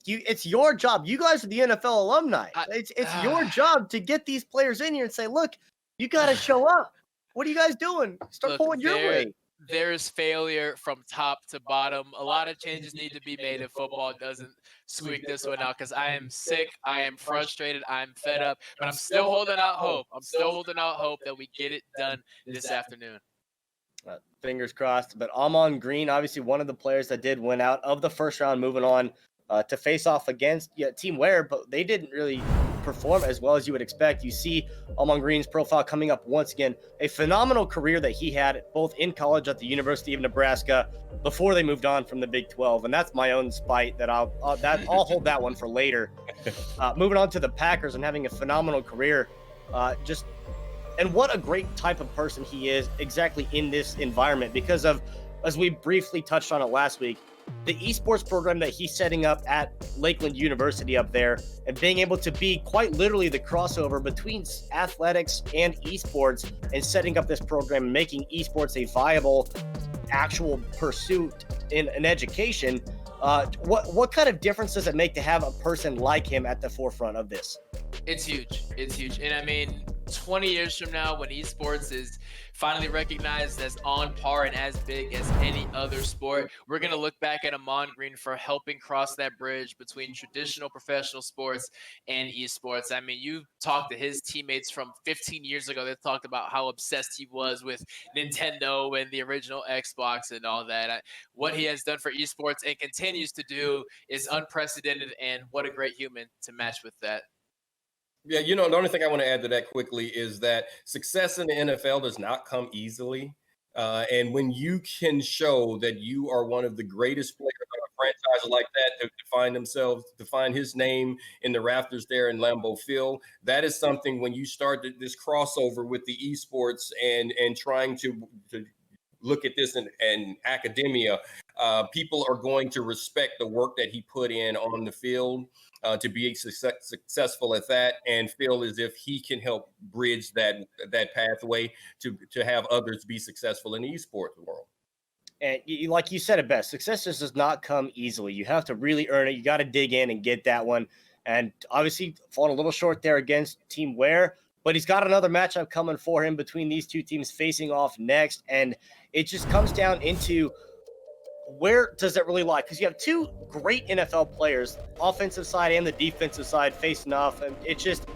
It's your job. You guys are the NFL alumni. It's your job to get these players in here and say, look, you got to show up. What are you guys doing? Start pulling your way. There is failure from top to bottom. A lot of changes need to be made if football doesn't squeak this one out because I am sick. I am frustrated. I'm fed up. But I'm still holding out hope. I'm still holding out hope that we get it done this afternoon. Fingers crossed. But Amon Green, obviously one of the players that did win out of the first round, moving on to face off against Team Ware, but they didn't really perform as well as you would expect. You see Amon Green's profile coming up once again. A phenomenal career that he had both in college at the University of Nebraska before they moved on from the Big 12, and that's my own spite that I'll hold that one for later. Moving on to the Packers and having a phenomenal career. Just And what a great type of person he is exactly in this environment because of, as we briefly touched on it last week, the esports program that he's setting up at Lakeland University up there and being able to be quite literally the crossover between athletics and esports and setting up this program and making esports a viable actual pursuit in an education. What kind of difference does it make to have a person like him at the forefront of this? It's huge. It's huge. And I mean, 20 years from now, when esports is finally recognized as on par and as big as any other sport, we're going to look back at Amon Green for helping cross that bridge between traditional professional sports and esports. I mean, you talked to his teammates from 15 years ago that talked about how obsessed he was with Nintendo and the original Xbox and all that. What he has done for esports and continues to do is unprecedented, and what a great human to match with that. Yeah, the only thing I want to add to that quickly is that success in the NFL does not come easily. And when you can show that you are one of the greatest players on a franchise like that to find his name in the rafters there in Lambeau Field, that is something when you start this crossover with the esports and trying to look at this in academia, people are going to respect the work that he put in on the field. To be successful at that and feel as if he can help bridge that pathway to have others be successful in the esports world. And like you said it best, success just does not come easily. You have to really earn it. You got to dig in and get that one. And obviously falling a little short there against Team Ware, but he's got another matchup coming for him between these two teams facing off next. And it just comes down into where does it really lie? Because you have two great NFL players, offensive side and the defensive side, facing off. And it's just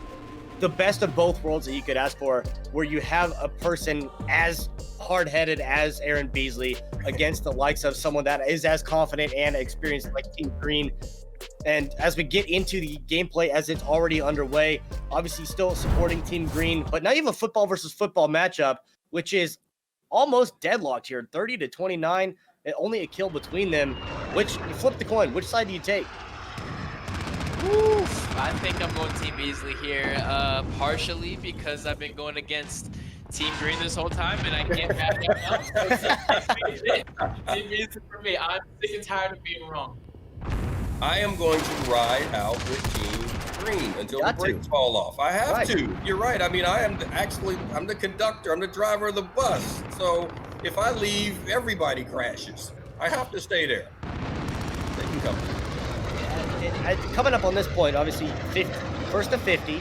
the best of both worlds that you could ask for, where you have a person as hard-headed as Aaron Beasley against the likes of someone that is as confident and experienced like Team Green. And as we get into the gameplay, as it's already underway, obviously still supporting Team Green, but now you have a football versus football matchup, which is almost deadlocked here, 30-29. Only a kill between them. Which you flip the coin. Which side do you take? I think I'm going Team Beasley here, partially because I've been going against Team Green this whole time, and I can't have that up. Team Beasley for me. I'm sick and tired of being wrong. I am going to ride out with Team Green until the brakes fall off. I have to. You're right. I mean, I'm the conductor. I'm the driver of the bus. So if I leave, everybody crashes. I have to stay there. They can come. Coming up on this point, obviously, first to 50.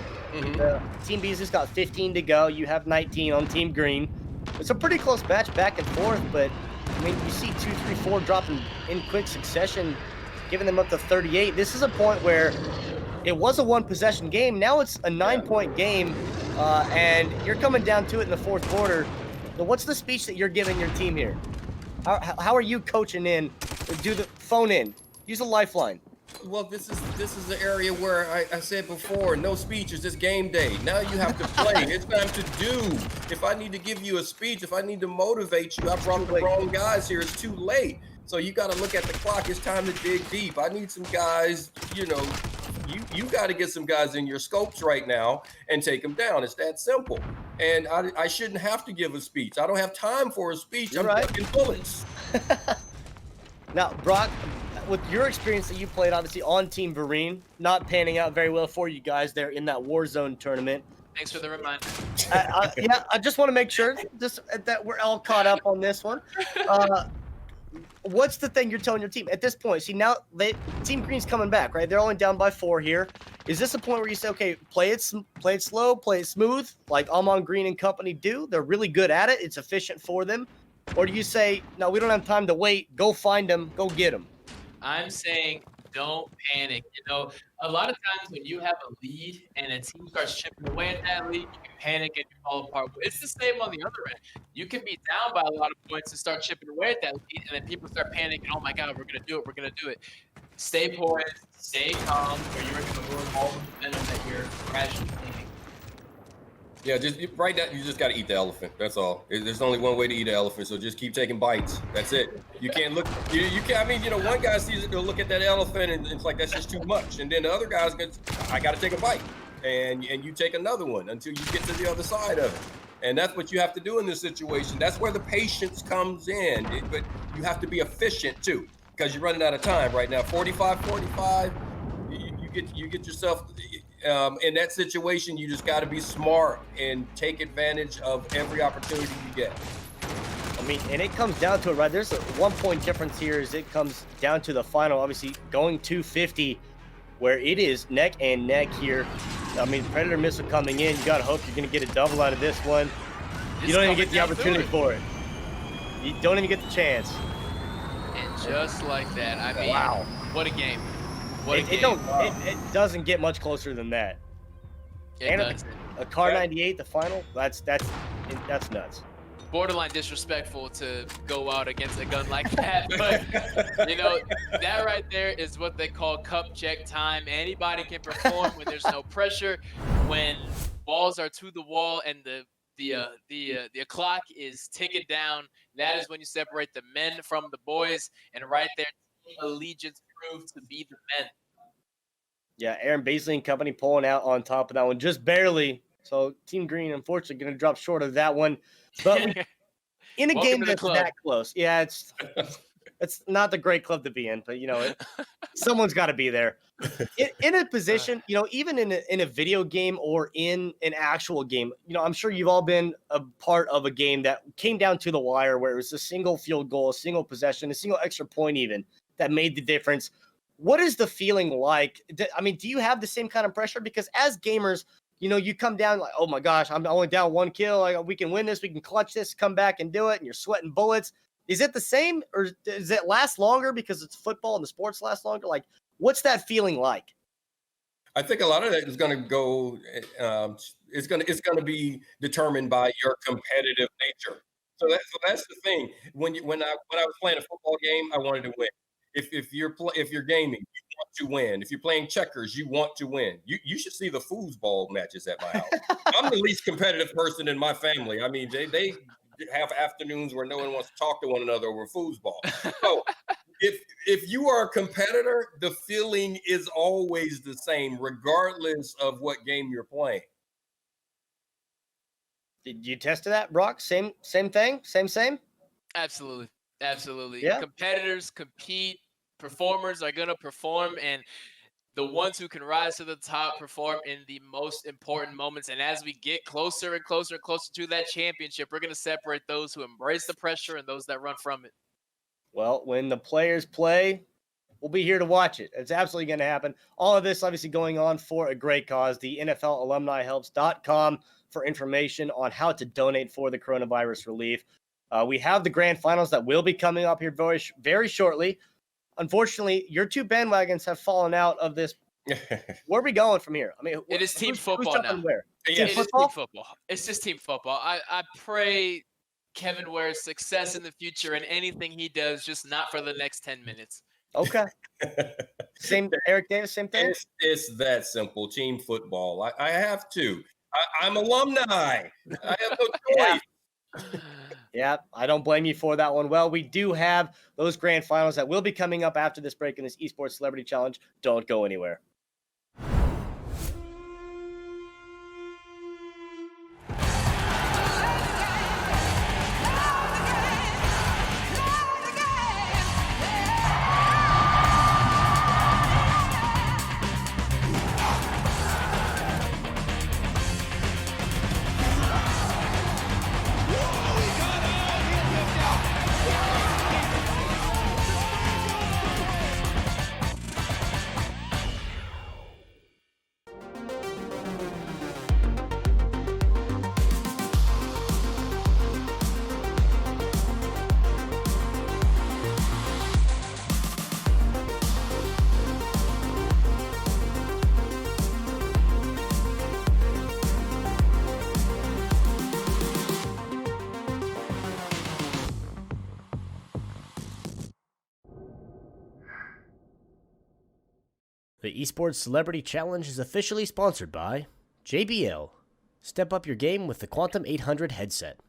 Team Beasley's got 15 to go. You have 19 on Team Green. It's a pretty close match back and forth, but I mean, you see 2, 3, 4 dropping in quick succession, giving them up to 38. This is a point where it was a one-possession game. Now it's a 9-point game, and you're coming down to it in the fourth quarter. So what's the speech that you're giving your team here? How are you coaching in? Do the phone in. Use a lifeline. Well, this is the area where I said before, no speeches, it's game day. Now you have to play. It's time to do. If I need to give you a speech, if I need to motivate you, I brought the wrong guys here. It's too late. So you got to look at the clock. It's time to dig deep. I need some guys, you got to get some guys in your scopes right now and take them down. It's that simple. And I shouldn't have to give a speech. I don't have time for a speech. I'm fucking bullets. Now, Brock, with your experience that you played, obviously, on Team Vereen, not panning out very well for you guys there in that Warzone tournament. Thanks for the reminder. Yeah, I just want to make sure that we're all caught up on this one. What's the thing you're telling your team at this point? See, now Team Green's coming back, right? They're only down by 4 here. Is this a point where you say, okay, play it slow, play it smooth, like Amon Green and company do? They're really good at it. It's efficient for them. Or do you say, no, we don't have time to wait. Go find them. Go get them. I'm saying don't panic. A lot of times when you have a lead and a team starts chipping away at that lead, you can panic and you fall apart. But it's the same on the other end. You can be down by a lot of points and start chipping away at that lead, and then people start panicking. Oh my God, we're gonna do it. We're gonna do it. Stay poised, stay calm, or you're gonna ruin all the momentum that you're crashing. Yeah, just right now, you just got to eat the elephant. That's all. There's only one way to eat an elephant, so just keep taking bites. That's it. You can't look. You can't. I mean, one guy sees it, they'll look at that elephant, and it's like that's just too much. And then the other guy's I got to take a bite, and you take another one until you get to the other side of it. And that's what you have to do in this situation. That's where the patience comes in. But you have to be efficient too, because you're running out of time right now. 45. You get yourself in that situation. You just got to be smart and take advantage of every opportunity you get. I mean, and it comes down to it, right? There's a 1 point difference here as it comes down to the final. Obviously, going 250, where it is neck and neck here. I mean, Predator missile coming in. You got to hope you're going to get a double out of this one. You don't even get the opportunity for it. You don't even get the chance. And just like that, I mean, wow, what a game! What a game! It doesn't get much closer than that. It does. A Car 98, the final. That's nuts. Borderline disrespectful to go out against a gun like that, but that right there is what they call cup check time. Anybody can perform when there's no pressure, when balls are to the wall and the clock is ticking down. That is when you separate the men from the boys, and right there, allegiance proved to be the men. Yeah, Aaron Baisley and company pulling out on top of that one, just barely. So Team Green, unfortunately, going to drop short of that one. But in a game that's that close, yeah, it's not the great club to be in, but someone's got to be there. In a position, even in a video game or in an actual game, I'm sure you've all been a part of a game that came down to the wire, where it was a single field goal, a single possession, a single extra point even that made the difference. What is the feeling like? I mean, do you have the same kind of pressure? Because as gamers, you come down like, oh my gosh, I'm only down 1 kill. Like, we can win this. We can clutch this, come back and do it. And you're sweating bullets. Is it the same, or does it last longer because it's football and the sports last longer? Like, what's that feeling like? I think a lot of that is going to go. It's going to be determined by your competitive nature. So that's the thing. When I was playing a football game, I wanted to win. If you're gaming, you want to win. If you're playing checkers, you want to win. You should see the foosball matches at my house. I'm the least competitive person in my family. I mean, they have afternoons where no one wants to talk to one another over foosball. So if you are a competitor, the feeling is always the same, regardless of what game you're playing. Did you test that, Brock? Same thing? Same? Absolutely. Yeah. Competitors compete. Performers are going to perform, and the ones who can rise to the top perform in the most important moments. And as we get closer and closer and closer to that championship, we're going to separate those who embrace the pressure and those that run from it. Well, when the players play, we'll be here to watch it. It's absolutely going to happen. All of this obviously going on for a great cause. The NFL Alumni Helps.com for information on how to donate for the coronavirus relief. We have the grand finals that will be coming up here very, very shortly. Unfortunately, your two bandwagons have fallen out of this. Where are we going from here? I mean, it is team football now. Where? Yeah, it is team football. It's just team football. I pray Kevin Ware's success in the future and anything he does, just not for the next 10 minutes. Okay. Same, Eric Davis, same thing? It's that simple. Team football. I have to. I'm alumni. I have no choice. Yeah, I don't blame you for that one. Well, we do have those grand finals that will be coming up after this break in this Esports Celebrity Challenge. Don't go anywhere. The Esports Celebrity Challenge is officially sponsored by JBL. Step up your game with the Quantum 800 headset.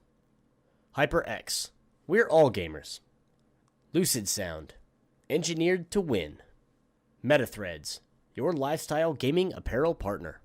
HyperX. We're all gamers. Lucid Sound. Engineered to win. MetaThreads. Your lifestyle gaming apparel partner.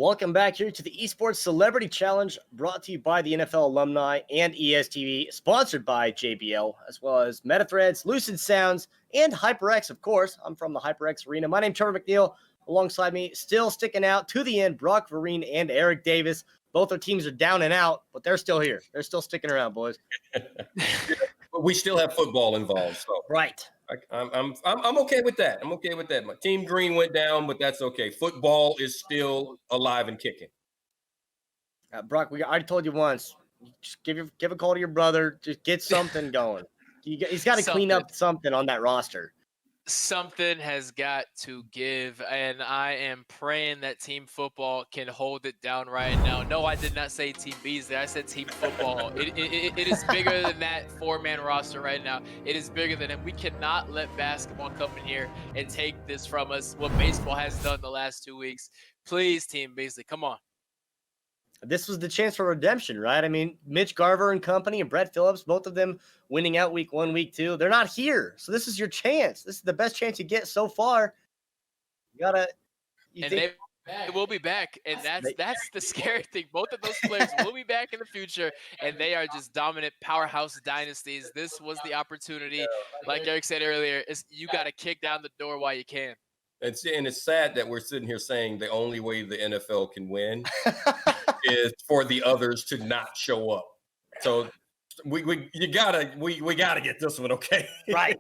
Welcome back here to the Esports Celebrity Challenge, brought to you by the NFL Alumni and ESTV, sponsored by JBL, as well as MetaThreads, Lucid Sounds, and HyperX, of course. I'm from the HyperX Arena. My name's Trevor McNeil. Alongside me, still sticking out to the end, Brock Vereen and Eric Davis. Both our teams are down and out, but they're still here. They're still sticking around, boys. But we still have football involved. So Right. I'm okay with that. I'm okay with that. My team green went down, but that's okay. Football is still alive and kicking. Brock, I already told you once. Just give a call to your brother. Just get something going. He's got to clean up something on that roster. Something has got to give, and I am praying that team football can hold it down right now. No, I did not say Team Beasley. I said team football. It is bigger than that four-man roster right now. It is bigger than it. We cannot let basketball come in here and take this from us, what baseball has done the last 2 weeks. Please, Team Beasley, come on. This was the chance for redemption, right? I mean, Mitch Garver and company and Brett Phillips, both of them winning out week 1, week 2. They're not here. So this is your chance. This is the best chance you get so far. They will be back. And that's the scary thing. Both of those players will be back in the future, and they are just dominant powerhouse dynasties. This was the opportunity. Like Eric said earlier, you got to kick down the door while you can. And it's sad that we're sitting here saying the only way the NFL can win is for the others to not show up. So we gotta get this one, okay? Right.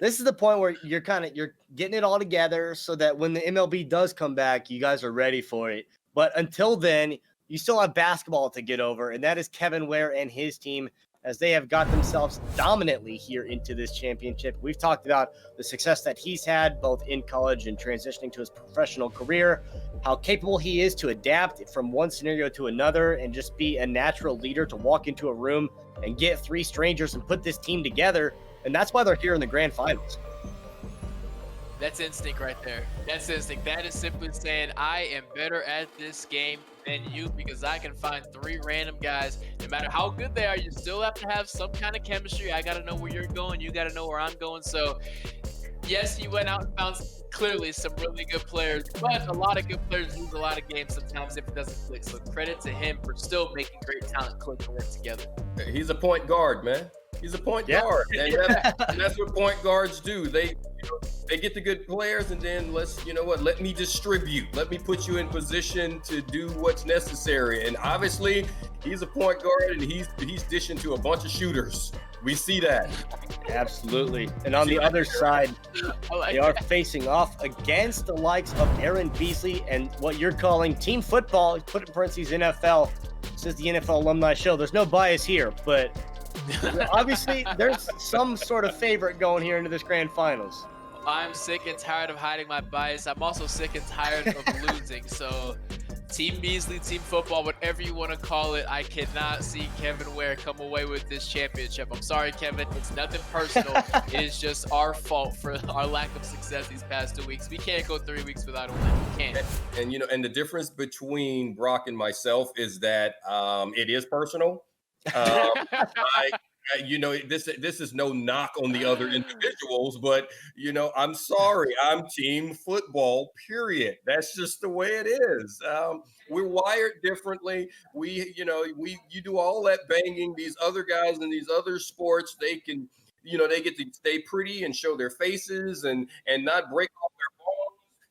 This is the point where you're getting it all together so that when the MLB does come back, you guys are ready for it. But until then, you still have basketball to get over, and that is Kevin Ware and his team, as they have got themselves dominantly here into this championship. We've talked about the success that he's had both in college and transitioning to his professional career, how capable he is to adapt from one scenario to another and just be a natural leader to walk into a room and get 3 strangers and put this team together. And that's why they're here in the grand finals. That's instinct right there. That's instinct. That is simply saying, I am better at this game than you because I can find 3 random guys. No matter how good they are, you still have to have some kind of chemistry. I got to know where you're going. You got to know where I'm going. So, yes, you went out and found clearly some really good players, but a lot of good players lose a lot of games sometimes if it doesn't click. So, credit to him for still making great talent click and work together. He's a point guard, man. He's a point guard, and that's what point guards do. They get the good players, and then let me distribute. Let me put you in position to do what's necessary. And obviously, he's a point guard, and he's dishing to a bunch of shooters. We see that. Absolutely. And on the other side, they are facing off against the likes of Aaron Beasley and what you're calling team football. Put in parentheses NFL. This is the NFL Alumni Show. There's no bias here, but obviously there's some sort of favorite going here into this grand finals. I'm sick and tired of hiding my bias. I'm also sick and tired of losing. So Team Beasley, team football, whatever you want to call it, I cannot see Kevin Ware come away with this championship. I'm sorry, Kevin. It's nothing personal. It is just our fault for our lack of success these past 2 weeks. We can't go 3 weeks without a win. We can't. And the difference between Brock and myself is that it is personal. This is no knock on the other individuals, but I'm sorry, I'm team football, period. That's just the way it is. We're wired differently. You do all that banging. These other guys in these other sports, they can, they get to stay pretty and show their faces and not break off their bones.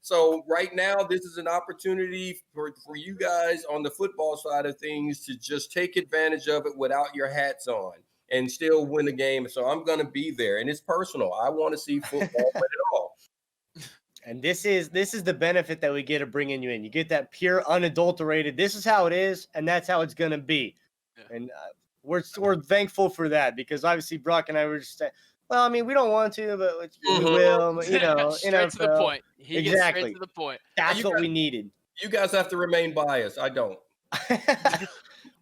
So right now, this is an opportunity for you guys on the football side of things to just take advantage of it without your hats on and still win the game. So I'm going to be there, and it's personal. I want to see football win it all. And this is the benefit that we get of bringing you in. You get that pure, unadulterated. This is how it is, and that's how it's going to be. Yeah. And we're thankful for that, because obviously Brock and I were just saying, well, I mean, we don't want to, but we will. Straight to the point. He gets straight to the point. That's what we needed. You guys have to remain biased. I don't.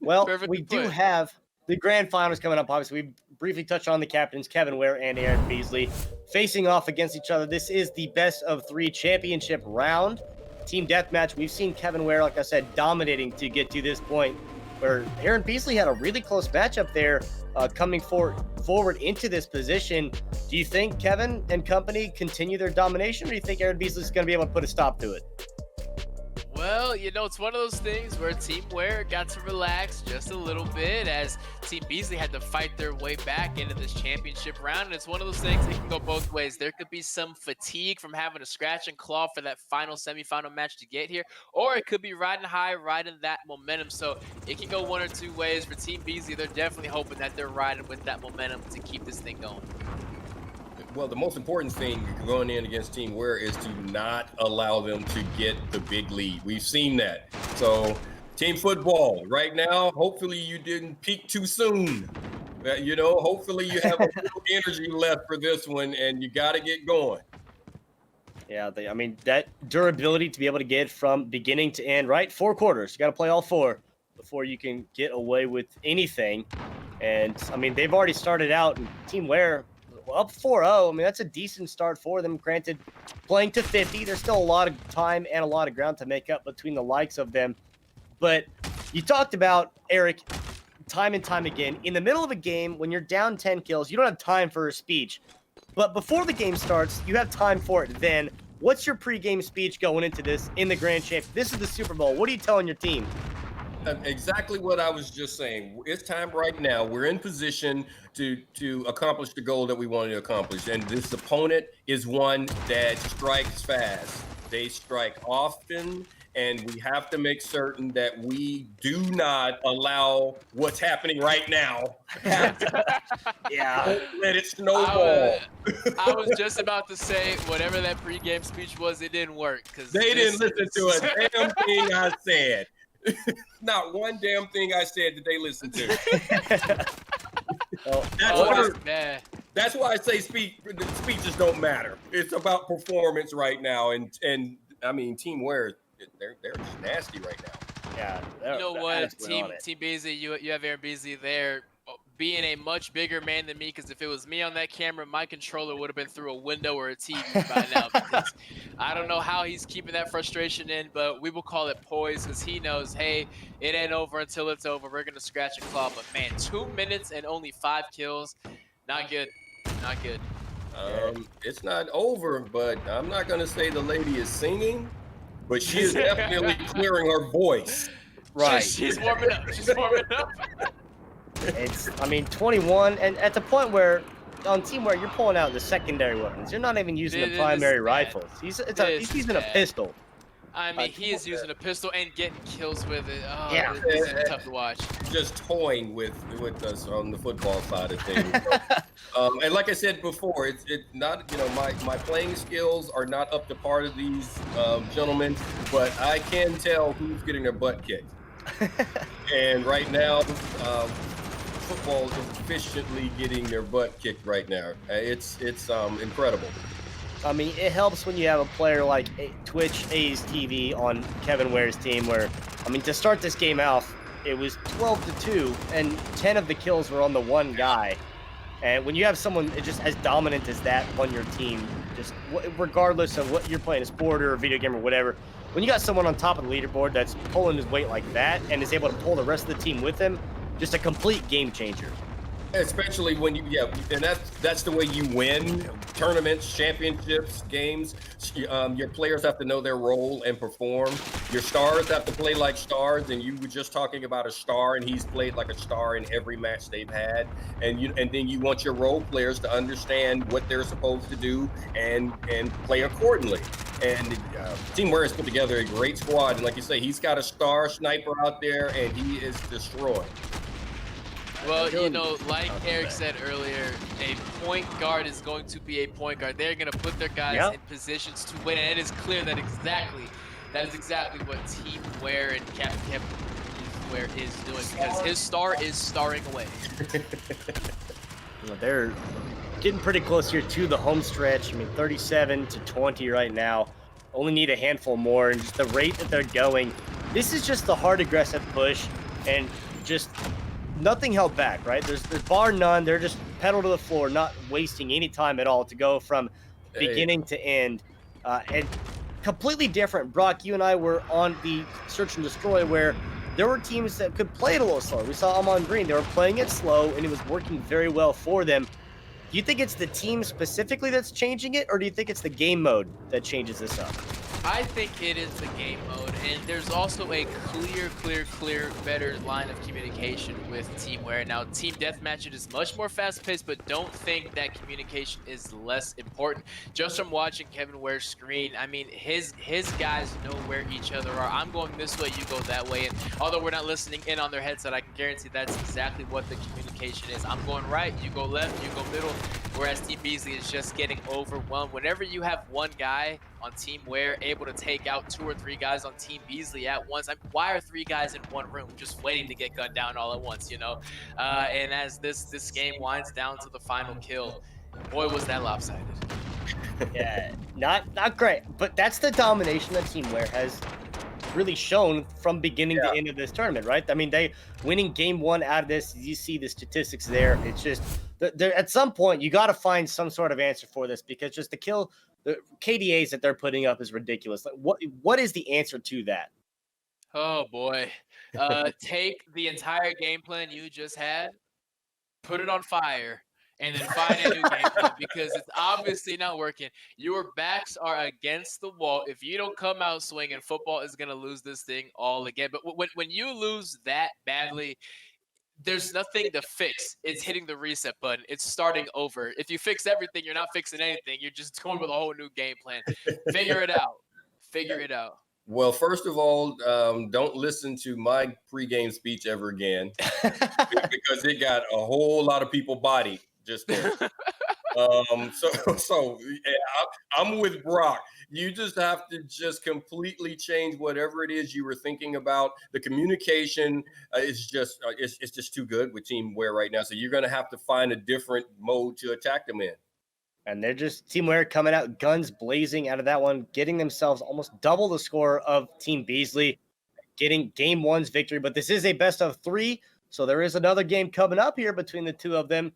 Well, we do have the grand finals coming up. Obviously, we briefly touched on the captains, Kevin Ware and Aaron Beasley, facing off against each other. This is the best of 3 championship round. Team deathmatch. We've seen Kevin Ware, like I said, dominating to get to this point, where Aaron Beasley had a really close matchup there coming forward into this position. Do you think Kevin and company continue their domination, or do you think Aaron Beasley is going to be able to put a stop to it? Well, it's one of those things where Team Ware got to relax just a little bit as Team Beasley had to fight their way back into this championship round. And it's one of those things that can go both ways. There could be some fatigue from having to scratch and claw for that final semifinal match to get here, or it could be riding high, riding that momentum. So it can go one or two ways for Team Beasley. They're definitely hoping that they're riding with that momentum to keep this thing going. Well, the most important thing going in against Team Ware is to not allow them to get the big lead. We've seen that. So, team football, right now, hopefully you didn't peak too soon. Hopefully you have a little energy left for this one, and you got to get going. Yeah, that durability to be able to get from beginning to end, right? 4 quarters. You got to play all 4 before you can get away with anything. And, they've already started out, and Team Ware up 4-0. That's a decent start for them. Granted, playing to 50, there's still a lot of time and a lot of ground to make up between the likes of them. But you talked about, Eric, time and time again, in the middle of a game, when you're down 10 kills, you don't have time for a speech. But before the game starts, you have time for it then. What's your pregame speech going into this in the Grand Champ? This is the Super Bowl. What are you telling your team? Exactly what I was just saying. It's time right now. We're in position to accomplish the goal that we wanted to accomplish. And this opponent is one that strikes fast. They strike often, and we have to make certain that we do not allow what's happening right now. Yeah. Don't let it snowball. I was just about to say, whatever that pregame speech was, it didn't work. They didn't listen to a damn thing I said. Not one damn thing I said that they listened to. That's why I say speeches don't matter. It's about performance right now, and Team Ware, they're just nasty right now. Yeah, what, Team Beasley, you have Aaron Beasley there, being a much bigger man than me, because if it was me on that camera, my controller would have been through a window or a TV by now. Because I don't know how he's keeping that frustration in, but we will call it poise, because he knows, hey, it ain't over until it's over. We're going to scratch and claw. But, man, 2 minutes and only 5 kills, not good. Not good. It's not over, but I'm not going to say the lady is singing, but she is definitely clearing her voice. Right. She's warming up. She's warming up. It's, 21, and at the point where on Team Ware you're pulling out the secondary weapons, you're not even using the primary rifles. He's using a pistol. He is using a pistol and getting kills with it. Oh, yeah, this is tough to watch. Just toying with us on the football side of things. And like I said before, it's not, my playing skills are not up to par of these gentlemen, but I can tell who's getting their butt kicked. And right now, football is efficiently getting their butt kicked right now. It's incredible. It helps when you have a player like Twitch ESTV on Kevin Ware's team where, to start this game off, it was 12-2, and 10 of the kills were on the one guy. And when you have someone just as dominant as that on your team, just regardless of what you're playing, a sport or a video game or whatever, when you got someone on top of the leaderboard that's pulling his weight like that and is able to pull the rest of the team with him, just a complete game changer. Especially when and that's the way you win tournaments, championships, games. Your players have to know their role and perform. Your stars have to play like stars, and you were just talking about a star, and he's played like a star in every match they've had. And then you want your role players to understand what they're supposed to do and play accordingly. And Team Ware has put together a great squad, and like you say, he's got a star sniper out there, and he is destroying. Well, like Eric said earlier, a point guard is going to be a point guard. They're going to put their guys in positions to win, and it is clear that is exactly what Team Ware and Captain Kevin Ware is doing, because his star is starring away. They're getting pretty close here to the home stretch. 37-20 right now. Only need a handful more, and just the rate that they're going. This is just the hard, aggressive push, and just nothing held back, right? There's bar none. They're just pedal to the floor, not wasting any time at all to go from beginning to end. And completely different. Brock, you and I were on the Search and Destroy where there were teams that could play it a little slower. We saw Alumni Green. They were playing it slow, and it was working very well for them. Do you think it's the team specifically that's changing it, or do you think it's the game mode that changes this up? I think it is the game mode, and there's also a clear, better line of communication with Team Wear. Now, Team Deathmatch, it is much more fast-paced, but don't think that communication is less important. Just from watching Kevin Ware's screen, I mean, his guys know where each other are. I'm going this way, you go that way, and although we're not listening in on their headset, I can guarantee that's exactly what the communication is. I'm going right, you go left, you go middle, whereas Team Beasley is just getting overwhelmed. Whenever you have one guy on Team Wear able to take out 2 or 3 guys on Team Beasley at once, I mean, why are 3 guys in one room just waiting to get gunned down all at once, you know? And as this game winds down to the final kill, boy, was that lopsided. Yeah, not great, but that's the domination that Team Wear has really shown from beginning to end of this tournament, right? I mean, they winning game 1 out of this, you see the statistics there. It's just at some point you got to find some sort of answer for this, because just the KDAs that they're putting up is ridiculous. Like, what is the answer to that? Oh boy, take the entire game plan you just had, put it on fire, and then find a new game plan, because it's obviously not working. Your backs are against the wall. If you don't come out swinging, football is going to lose this thing all again. But when you lose that badly, there's nothing to fix. It's hitting the reset button. It's starting over. If you fix everything, you're not fixing anything. You're just going with a whole new game plan. Figure it out. Figure it out. Well, first of all, don't listen to my pregame speech ever again, because it got a whole lot of people bodied just there. So yeah, I'm with Brock. You just have to just completely change whatever it is you were thinking about. The communication is just it's just too good with Team Wear right now. So you're going to have to find a different mode to attack them in. And they're just Team Wear coming out guns blazing out of that one, getting themselves almost double the score of Team Beasley, getting game 1's victory. But this is a best of 3, so there is another game coming up here between the two of them.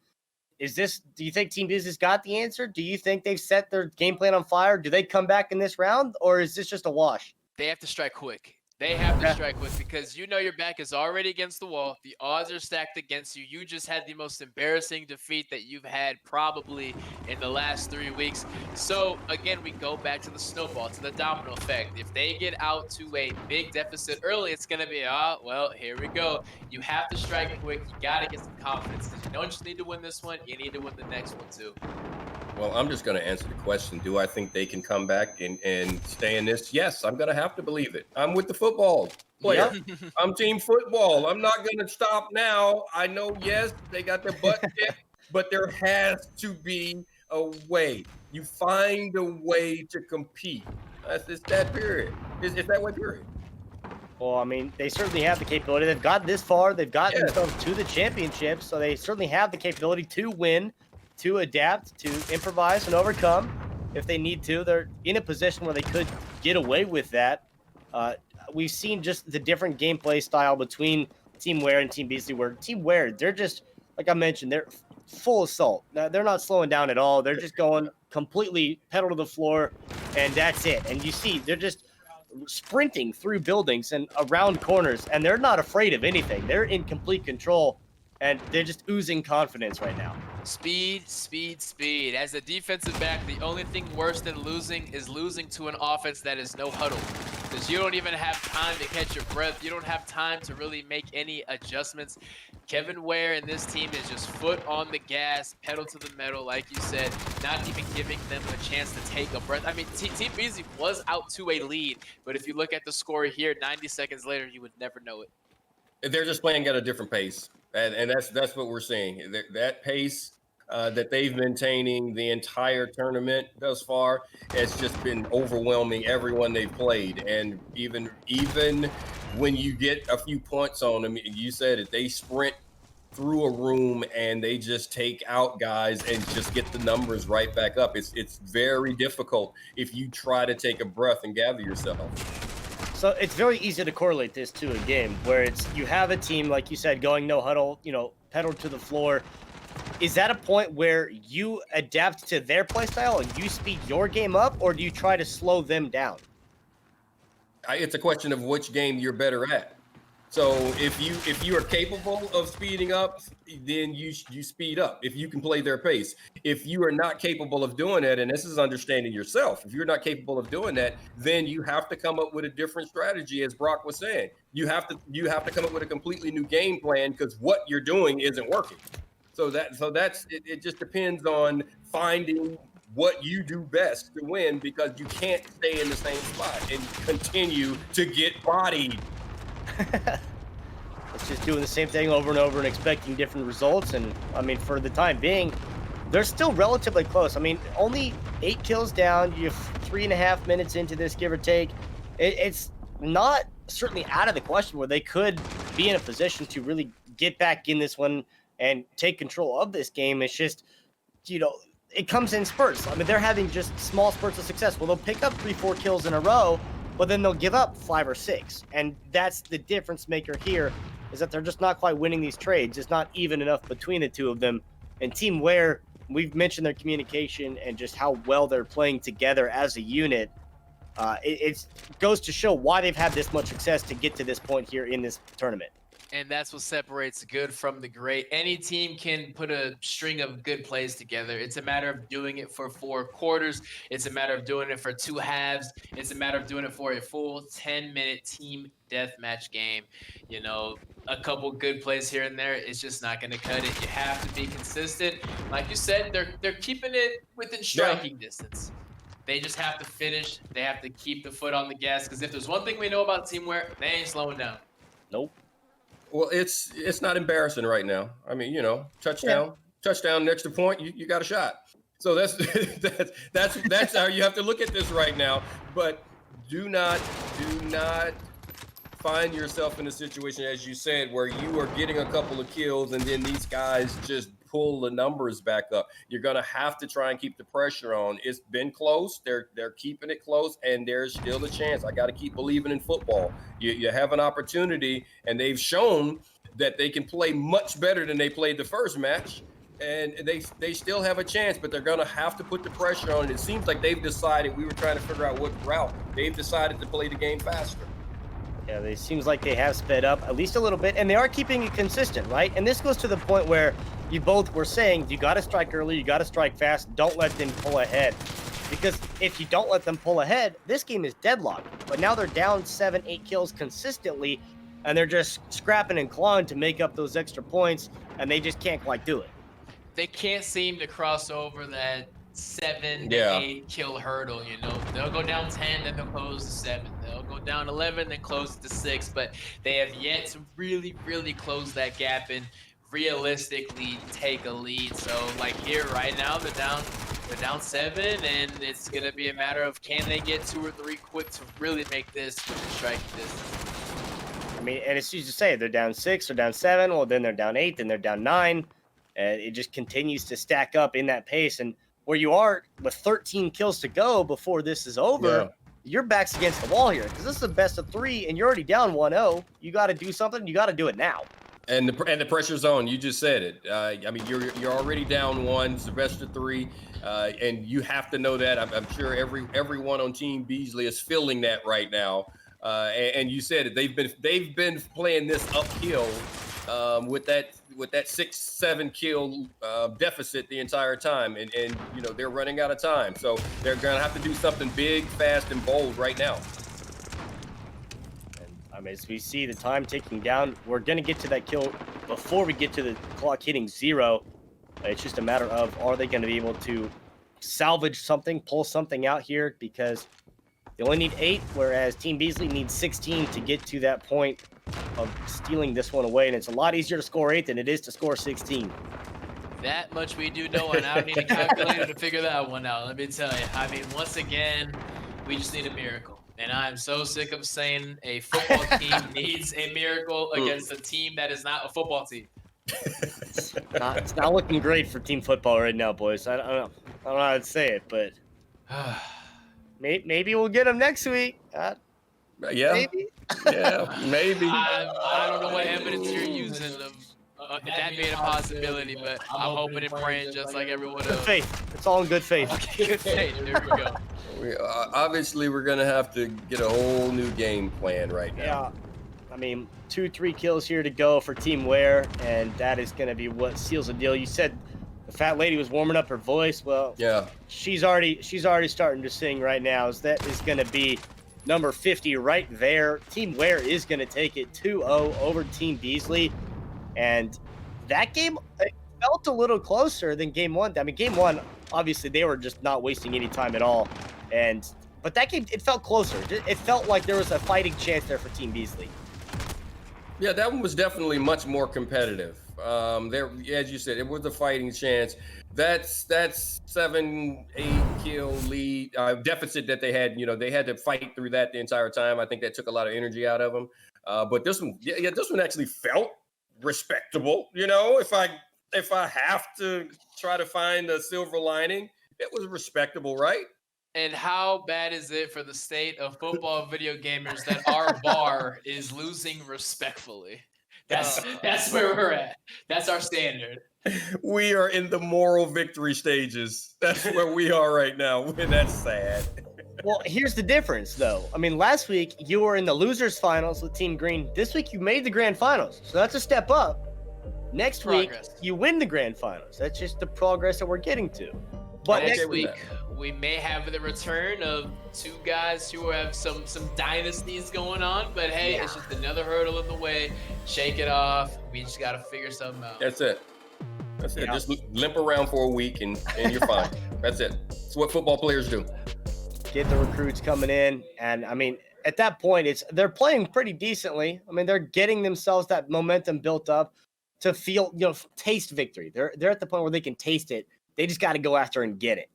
Do you think Team Beasley's got the answer? Do you think they've set their game plan on fire? Do they come back in this round, or is this just a wash? They have to strike quick. They have to strike quick, because you know your back is already against the wall. The odds are stacked against you. You just had the most embarrassing defeat that you've had probably in the last 3 weeks. So, again, we go back to the snowball, to the domino effect. If they get out to a big deficit early, it's going to be, well, here we go. You have to strike quick. You got to get some confidence. You don't just need to win this one. You need to win the next one, too. Well, I'm just going to answer the question. Do I think they can come back and stay in this? Yes, I'm going to have to believe it. I'm with the football player. Yep. I'm team football. I'm not going to stop now. I know, yes, they got their butt kicked, but there has to be a way. You find a way to compete. It's that period. It's that way, period. Well, I mean, they certainly have the capability. They've gotten this far. They've gotten themselves to the championship, so they certainly have the capability to win, to adapt, to improvise and overcome if they need to. They're in a position where they could get away with that. We've seen just the different gameplay style between Team Wear and Team Beasley, where Team Wear, they're just, like I mentioned, they're full assault. Now, they're not slowing down at all. They're just going completely pedal to the floor, and that's it. And you see, they're just sprinting through buildings and around corners, and they're not afraid of anything. They're in complete control, and they're just oozing confidence right now. Speed, speed, speed. As a defensive back, the only thing worse than losing is losing to an offense that is no huddle. Because you don't even have time to catch your breath. You don't have time to really make any adjustments. Kevin Ware and this team is just foot on the gas, pedal to the metal, like you said, not even giving them a chance to take a breath. I mean, Team Beasley was out to a lead, but if you look at the score here, 90 seconds later, you would never know it. They're just playing at a different pace, and that's what we're seeing. That pace that they've been maintaining the entire tournament thus far has just been overwhelming everyone they've played. And even when you get a few points on them, you said it, they sprint through a room and they just take out guys and just get the numbers right back up. It's very difficult if you try to take a breath and gather yourself. So it's very easy to correlate this to a game where it's you have a team, like you said, going no huddle, pedal to the floor. Is that a point where you adapt to their play style and you speed your game up, or do you try to slow them down? It's a question of which game you're better at. So if you are capable of speeding up, then you speed up if you can play their pace. If you are not capable of doing that, and this is understanding yourself, if you're not capable of doing that, then you have to come up with a different strategy, as Brock was saying. You have to come up with a completely new game plan because what you're doing isn't working. So that's it. It just depends on finding what you do best to win, because you can't stay in the same spot and continue to get bodied. It's just doing the same thing over and over and expecting different results. And I mean, for the time being, they're still relatively close. I mean, only 8 kills down. You're 3.5 minutes into this, give or take. It's not certainly out of the question where they could be in a position to really get back in this one and take control of this game. It's just, it comes in spurts. I mean, they're having just small spurts of success. Well, they'll pick up 3-4 kills in a row, but then they'll give up 5 or 6. And that's the difference maker here, is that they're just not quite winning these trades. It's not even enough between the two of them. And Team Ware, we've mentioned their communication and just how well they're playing together as a unit. It goes to show why they've had this much success to get to this point here in this tournament. And that's what separates the good from the great. Any team can put a string of good plays together. It's a matter of doing it for 4 quarters. It's a matter of doing it for 2 halves. It's a matter of doing it for a full 10-minute team deathmatch game. A couple good plays here and there is just not going to cut it. You have to be consistent. Like you said, they're keeping it within striking distance. They just have to finish. They have to keep the foot on the gas, because if there's one thing we know about Team Ware, they ain't slowing down. Nope. Well, it's not embarrassing right now. I mean, touchdown, next to point, you got a shot. So that's how you have to look at this right now. But do not find yourself in a situation, as you said, where you are getting a couple of kills and then these guys just pull the numbers back up. You're going to have to try and keep the pressure on. It's been close. They're keeping it close, and there's still a chance. I got to keep believing in football. You have an opportunity, and they've shown that they can play much better than they played the first match, and they still have a chance, but they're going to have to put the pressure on. It seems like they've decided, we were trying to figure out what route. They've decided to play the game faster. Yeah, it seems like they have sped up at least a little bit, and they are keeping it consistent, right? And this goes to the point where you both were saying you got to strike early, you got to strike fast, don't let them pull ahead. Because if you don't let them pull ahead, this game is deadlocked. But now they're down 7-8 kills consistently, and they're just scrapping and clawing to make up those extra points, and they just can't quite do it. They can't seem to cross over that 7 to 8 kill hurdle. They'll go down 10, then they'll close to 7. They'll go down 11, then close to 6. But they have yet to really, really close that gap and realistically take a lead. So like here right now, they're down 7, and it's gonna be a matter of, can they get 2 or 3 quick to really make this within striking distance. I mean, and it's easy to say, they're down 6, they're down 7, well then they're down 8, then they're down 9, and it just continues to stack up in that pace. And where you are with 13 kills to go before this is over, your back's against the wall here, because this is a best of 3, and you're already down 1-0. You got to do something. You got to do it now. And the pressure's on. You just said it. I mean, you're already down 1. It's the best of 3, and you have to know that. I'm sure everyone on Team Beasley is feeling that right now. And you said it. They've been playing this uphill with that 6-7 kill deficit the entire time, and they're running out of time. So they're gonna have to do something big, fast, and bold right now. I mean, as we see the time ticking down, we're going to get to that kill before we get to the clock hitting 0. It's just a matter of, are they going to be able to salvage something, pull something out here? Because they only need 8, whereas Team Beasley needs 16 to get to that point of stealing this one away. And it's a lot easier to score 8 than it is to score 16. That much we do know, and I don't need a calculator to figure that one out. Let me tell you. I mean, once again, we just need a miracle. And I'm so sick of saying a football team needs a miracle against a team that is not a football team. It's not looking great for team football right now, boys. I don't know how to say it, but maybe we'll get them next week. Maybe. Yeah, maybe. I don't know what evidence you're using of that being a possibility, but I'm hoping and praying just like everyone else. Good faith. It's all in good faith. Okay, good faith. There we go. Obviously, we're going to have to get a whole new game plan right now. Yeah. I mean, 2-3 kills here to go for Team Ware, and that is going to be what seals the deal. You said the fat lady was warming up her voice. Well, Yeah. she's already starting to sing right now. That is going to be number 50 right there. Team Ware is going to take it 2-0 over Team Beasley, and that game felt a little closer than game one. I mean, game one, obviously, they were just not wasting any time at all, but that game, it felt closer. It felt like there was a fighting chance there for Team Beasley. Yeah, that one was definitely much more competitive. There, as you said, it was a fighting chance. That's 7-8 kill lead deficit that they had. They had to fight through that the entire time. I think that took a lot of energy out of them. But this one, this one actually felt respectable. If I have to try to find a silver lining, it was respectable, right? And how bad is it for the state of football video gamers that our bar is losing respectfully? That's where we're at. That's our standard. We are in the moral victory stages. That's where we are right now. And that's sad. Well, here's the difference, though. I mean, last week you were in the losers finals with Team Green. This week you made the grand finals, so that's a step up. Next week you win the grand finals. That's just the progress that we're getting to. But next week we may have the return of two guys who have some dynasties going on. But hey, it's just another hurdle in the way. Shake it off. We just got to figure something out. That's it. Just limp around for a week and you're fine. That's it. It's what football players do. Get the recruits coming in, and I mean, at that point, they're playing pretty decently. I mean, they're getting themselves that momentum built up to feel, taste victory. They're at the point where they can taste it. They just got to go after and get it.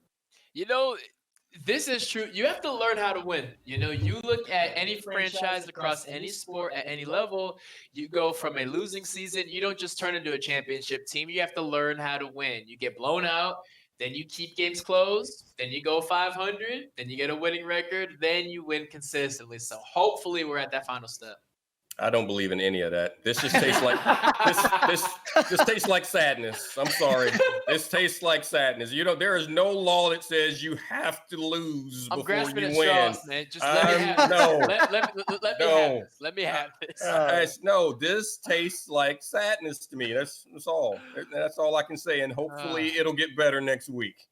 This is true. You have to learn how to win. You look at any franchise across any sport at any level, you go from a losing season. You don't just turn into a championship team. You have to learn how to win. You get blown out, then you keep games closed, then you go 500, then you get a winning record, then you win consistently. So hopefully we're at that final step. I don't believe in any of that. This just tastes like this tastes like sadness. I'm sorry. This tastes like sadness. There is no law that says you have to lose before you win. Straws, man. Just let me have this. Let me have this. No, this tastes like sadness to me. That's all. That's all I can say. And hopefully it'll get better next week.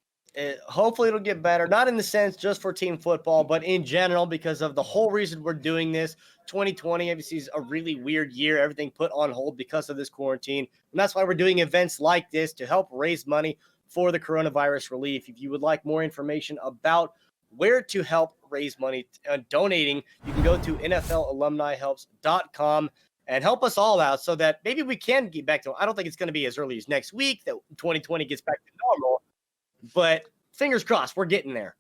Hopefully it'll get better, not in the sense just for team football, but in general, because of the whole reason we're doing this. 2020 obviously is a really weird year. Everything put on hold because of this quarantine. And that's why we're doing events like this to help raise money for the coronavirus relief. If you would like more information about where to help raise money donating, you can go to NFLalumnihelps.com and help us all out so that maybe we can get back to, I don't think it's going to be as early as next week that 2020 gets back to normal, but fingers crossed, we're getting there.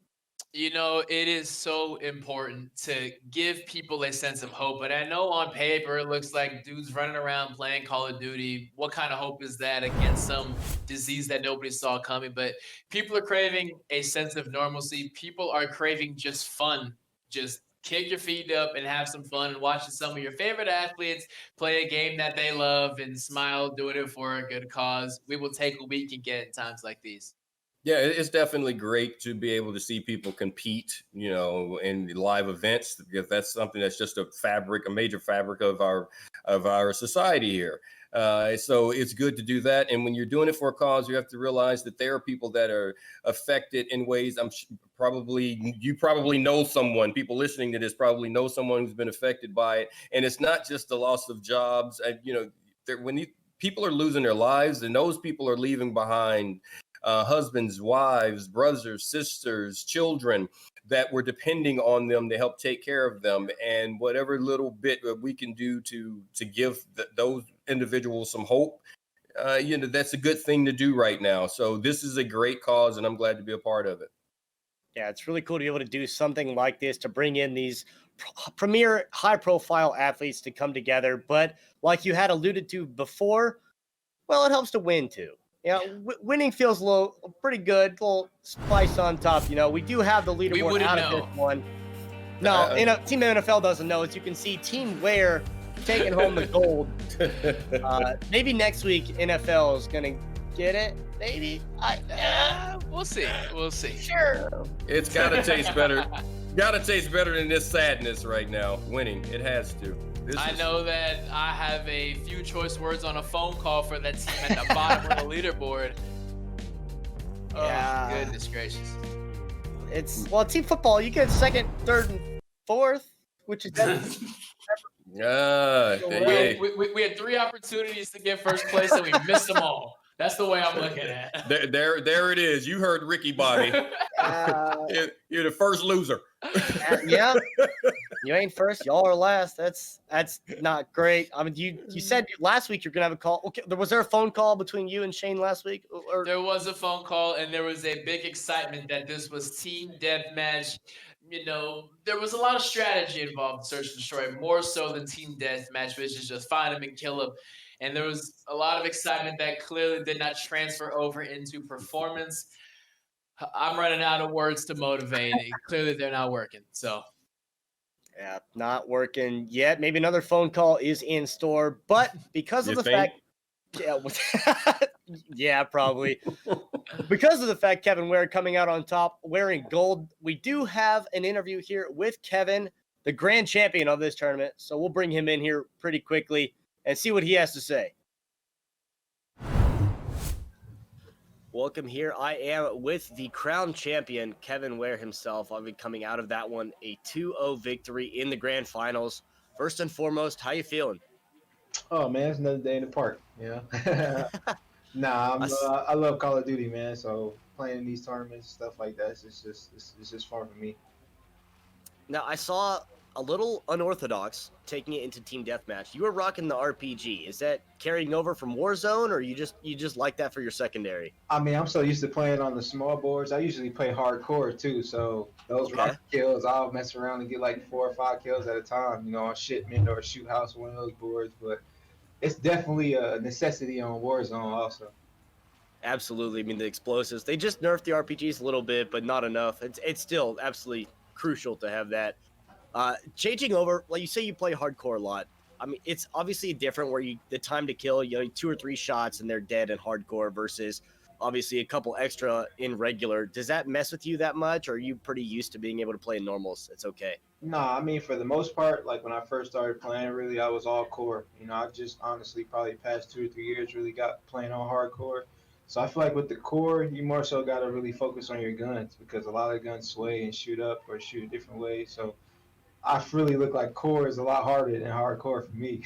It is so important to give people a sense of hope. But I know on paper, it looks like dudes running around playing Call of Duty. What kind of hope is that against some disease that nobody saw coming? But people are craving a sense of normalcy. People are craving just fun. Just kick your feet up and have some fun and watching some of your favorite athletes play a game that they love and smile, doing it for a good cause. We will take what we can get in times like these. Yeah, it's definitely great to be able to see people compete, in live events, because that's something that's just a major fabric of our society here. So it's good to do that. And when you're doing it for a cause, you have to realize that there are people that are affected in ways. You probably know someone. People listening to this probably know someone who's been affected by it. And it's not just the loss of jobs. When people are losing their lives, and those people are leaving behind husbands, wives, brothers, sisters, children that were depending on them to help take care of them. And whatever little bit that we can do to give those individuals some hope, that's a good thing to do right now. So this is a great cause, and I'm glad to be a part of it. Yeah, it's really cool to be able to do something like this to bring in these premier high-profile athletes to come together. But like you had alluded to before, well, it helps to win too. Winning feels pretty good, a little spice on top. We do have the leaderboard out of this one. No, Team NFL doesn't know. As you can see, Team Ware taking home the gold. Maybe next week NFL is gonna get it. Maybe. We'll see. Sure. It's gotta taste better. Gotta taste better than this sadness right now. Winning, it has to. I know that I have a few choice words on a phone call for that team at the bottom of the leaderboard. Yeah. Oh, goodness gracious. Well, team football, you get second, third, and fourth, which is We had 3 opportunities to get first place and we missed them all. That's the way I'm looking at it. There it is. You heard Ricky Bobby. You're the first loser. Yeah. You ain't first, y'all are last. That's not great. I mean, you said last week you're gonna have a call. Okay, was there a phone call between you and Shane last week? Or There was a phone call, and there was a big excitement that this was team deathmatch. You know, there was a lot of strategy involved in Search and Destroy, more so than team deathmatch, which is just find him and kill him. And there was a lot of excitement that clearly did not transfer over into performance. I'm running out of words to motivate. Clearly, they're not working. So. yeah, not working yet. Maybe another phone call is in store, but because of the fact, yeah, probably because of the fact Kevin Ware coming out on top wearing gold, we do have an interview here with Kevin, the grand champion of this tournament. So we'll bring him in here pretty quickly and see what he has to say. Welcome here. I am with the crown champion, Kevin Ware himself. I'll be coming out of that one, a 2-0 victory in the grand finals. First and foremost, how you feeling? Oh man, it's another day in the park. You know, I love Call of Duty, man. So playing these tournaments, stuff like that, it's just fun for me. Now I saw a little unorthodox taking it into team deathmatch. You were rocking the RPG. Is that carrying over from Warzone, or you just like that for your secondary? I mean, I'm so used to playing on the small boards. I usually play hardcore too. So those rocket kills, I'll mess around and get like 4 or 5 kills at a time. You know, on Shipment or Shoot House, one of those boards. But it's definitely a necessity on Warzone also. Absolutely. I mean, the explosives, they just nerfed the RPGs a little bit, but not enough. It's still absolutely crucial to have that. Changing over, like you say, you play hardcore a lot. I mean, it's obviously different where the time to kill, 2 or 3 shots and they're dead in hardcore versus obviously a couple extra in regular. Does that mess with you that much, or are you pretty used to being able to play in normals? It's okay. Nah, I mean, for the most part, like when I first started playing, really, I was all core. You know, I just honestly probably past 2 or 3 years really got playing on hardcore. So I feel like with the core, you more so got to really focus on your guns because a lot of guns sway and shoot up or shoot a different way. So I really look like core is a lot harder than hardcore for me.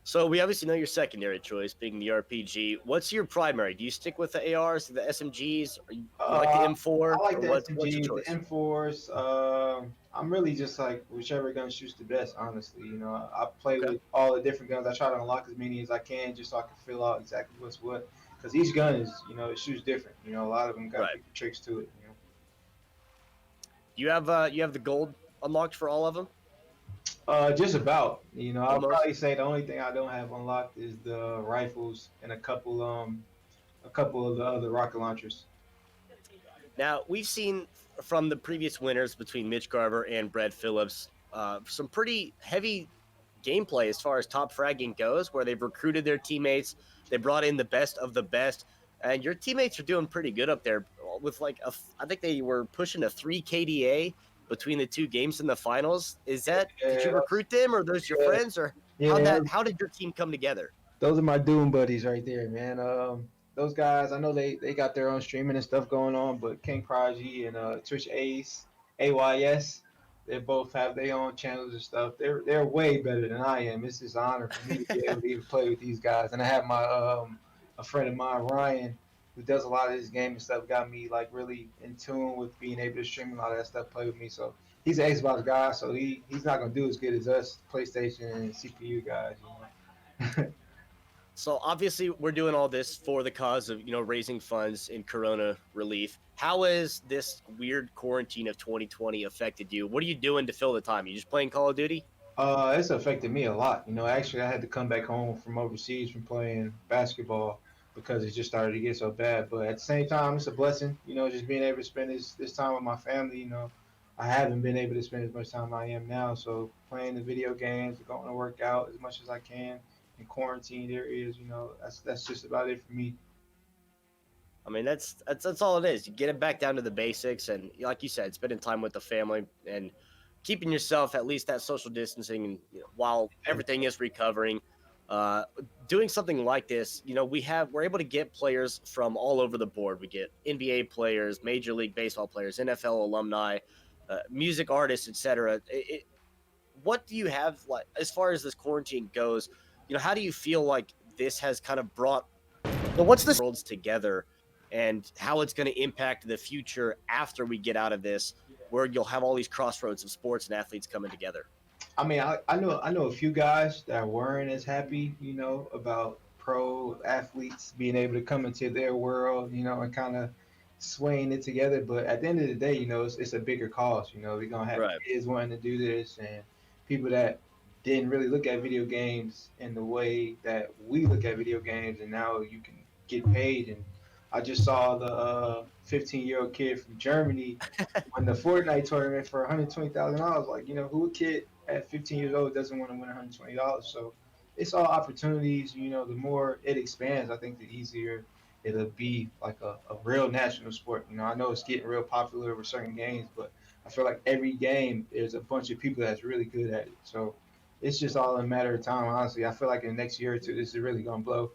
So we obviously know your secondary choice being the RPG. What's your primary? Do you stick with the ARs, the SMGs, or you like the M4? I like the what's SMGs, your choice? the M4s. I'm really just like whichever gun shoots the best, honestly. You know, I play with all the different guns. I try to unlock as many as I can just so I can feel out exactly what's what. Because each gun is, it shoots different. You know, a lot of them got different tricks to it. You have the gold unlocked for all of them? Just about. I'll probably say the only thing I don't have unlocked is the rifles and a couple of the other rocket launchers. Now, we've seen from the previous winners between Mitch Garver and Brett Phillips some pretty heavy gameplay as far as top fragging goes, where they've recruited their teammates, they brought in the best of the best, and your teammates are doing pretty good up there with I think they were pushing a 3 KDA between the 2 games in the finals. Is that, did you recruit them, or are those your friends, or how did your team come together? Those are my Doom buddies right there, man. Those guys, I know they got their own streaming and stuff going on, but King Prodigy and Twitch Ace, AYS, they both have their own channels and stuff. They're way better than I am. It's just an honor for me to be able to even play with these guys. And I have my a friend of mine, Ryan, who does a lot of this gaming stuff, got me like really in tune with being able to stream a lot of that stuff, play with me. So he's an Xbox guy, so he's not gonna do as good as us PlayStation and CPU guys. So obviously we're doing all this for the cause of, raising funds in Corona relief. How has this weird quarantine of 2020 affected you? What are you doing to fill the time? You just playing Call of Duty? It's affected me a lot. Actually I had to come back home from overseas from playing basketball because it just started to get so bad. But at the same time, it's a blessing, just being able to spend this time with my family. I haven't been able to spend as much time as I am now. So playing the video games, going to work out as much as I can in quarantine areas, that's just about it for me. I mean, that's all it is. You get it back down to the basics, and like you said, spending time with the family and keeping yourself at least that social distancing, and while everything is recovering, doing something like this, we're able to get players from all over the board. We get NBA players, Major League Baseball players, NFL alumni, music artists, etc. What do you have like as far as this quarantine goes? How do you feel like this has kind of brought what's this worlds together, and how it's going to impact the future after we get out of this, where you'll have all these crossroads of sports and athletes coming together? I mean, I know a few guys that weren't as happy, about pro athletes being able to come into their world, and kind of swaying it together. But at the end of the day, it's a bigger cause. We're gonna have Right. kids wanting to do this, and people that didn't really look at video games in the way that we look at video games, and now you can get paid. And I just saw the 15-year-old kid from Germany won the Fortnite tournament for $120,000. Like, who kid at 15 years old doesn't want to win $120? So it's all opportunities. The more it expands, I think the easier it'll be like a real national sport. I know it's getting real popular with certain games, but I feel like every game there's a bunch of people that's really good at it. So it's just all a matter of time, honestly. I feel like in the next year or two, this is really going to blow.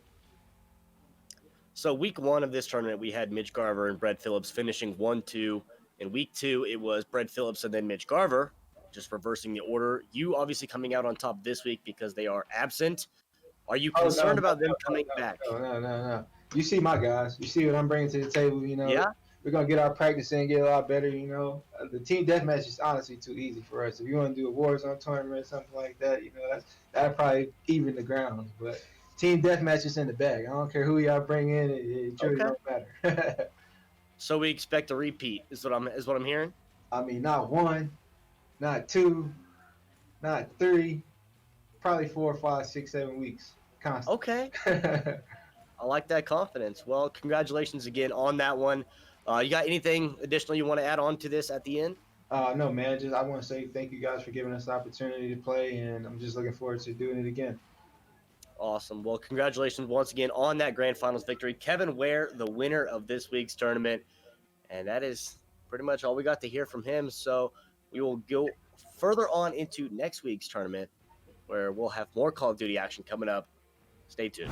So week 1 of this tournament, we had Mitch Garver and Brett Phillips finishing 1-2. In week 2, it was Brett Phillips and then Mitch Garver, just reversing the order. You obviously coming out on top this week because they are absent. Are you concerned about them coming back? No. You see my guys. You see what I'm bringing to the table, Yeah. We're going to get our practice in, get a lot better, The team deathmatch is honestly too easy for us. If you want to do a Warzone tournament or something like that, that'd probably even the ground. But team deathmatch is in the bag. I don't care who y'all bring in. It really don't matter. So we expect a repeat is what I'm hearing? I mean, not 1, not 2, not 3, probably 4, 5, 6, 7 weeks. Constant. Okay. I like that confidence. Well, congratulations again on that one. You got anything additional you want to add on to this at the end? No, man. I want to say thank you guys for giving us the opportunity to play, and I'm just looking forward to doing it again. Awesome. Well, congratulations once again on that grand finals victory. Kevin Ware, the winner of this week's tournament. And that is pretty much all we got to hear from him. So we will go further on into next week's tournament, where we'll have more Call of Duty action coming up. Stay tuned.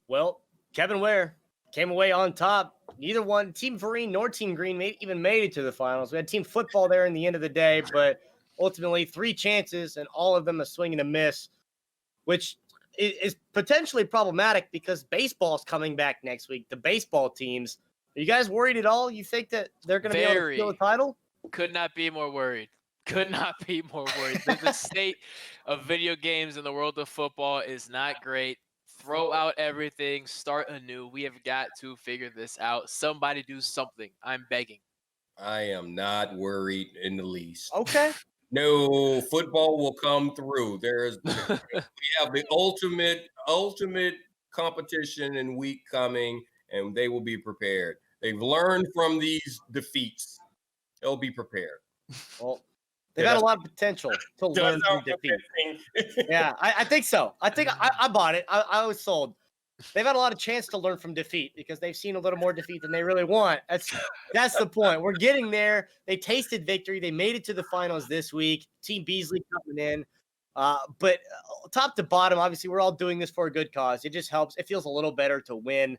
Well, Kevin Ware came away on top. Neither one, Team Vereen nor Team Green, even made it to the finals. We had Team Football there in the end of the day, but ultimately 3 chances and all of them a swing and a miss, which is potentially problematic because baseball's coming back next week. The baseball teams. Are you guys worried at all? You think that they're going to be able to steal the title? Could not be more worried. Could not be more worried. The state of video games in the world of football is not great. Throw out everything. Start anew. We have got to figure this out. Somebody do something. I'm begging. I am not worried in the least. Okay. No, football will come through. We have the ultimate competition and week coming, and they will be prepared. They've learned from these defeats. They'll be prepared. Well, they've had a lot of potential to learn from defeat. Yeah, I think so. I think I bought it. I was sold. They've had a lot of chance to learn from defeat because they've seen a little more defeat than they really want. That's the point. We're getting there. They tasted victory. They made it to the finals this week. Team Beasley coming in. But top to bottom, obviously, we're all doing this for a good cause. It just helps. It feels a little better to win.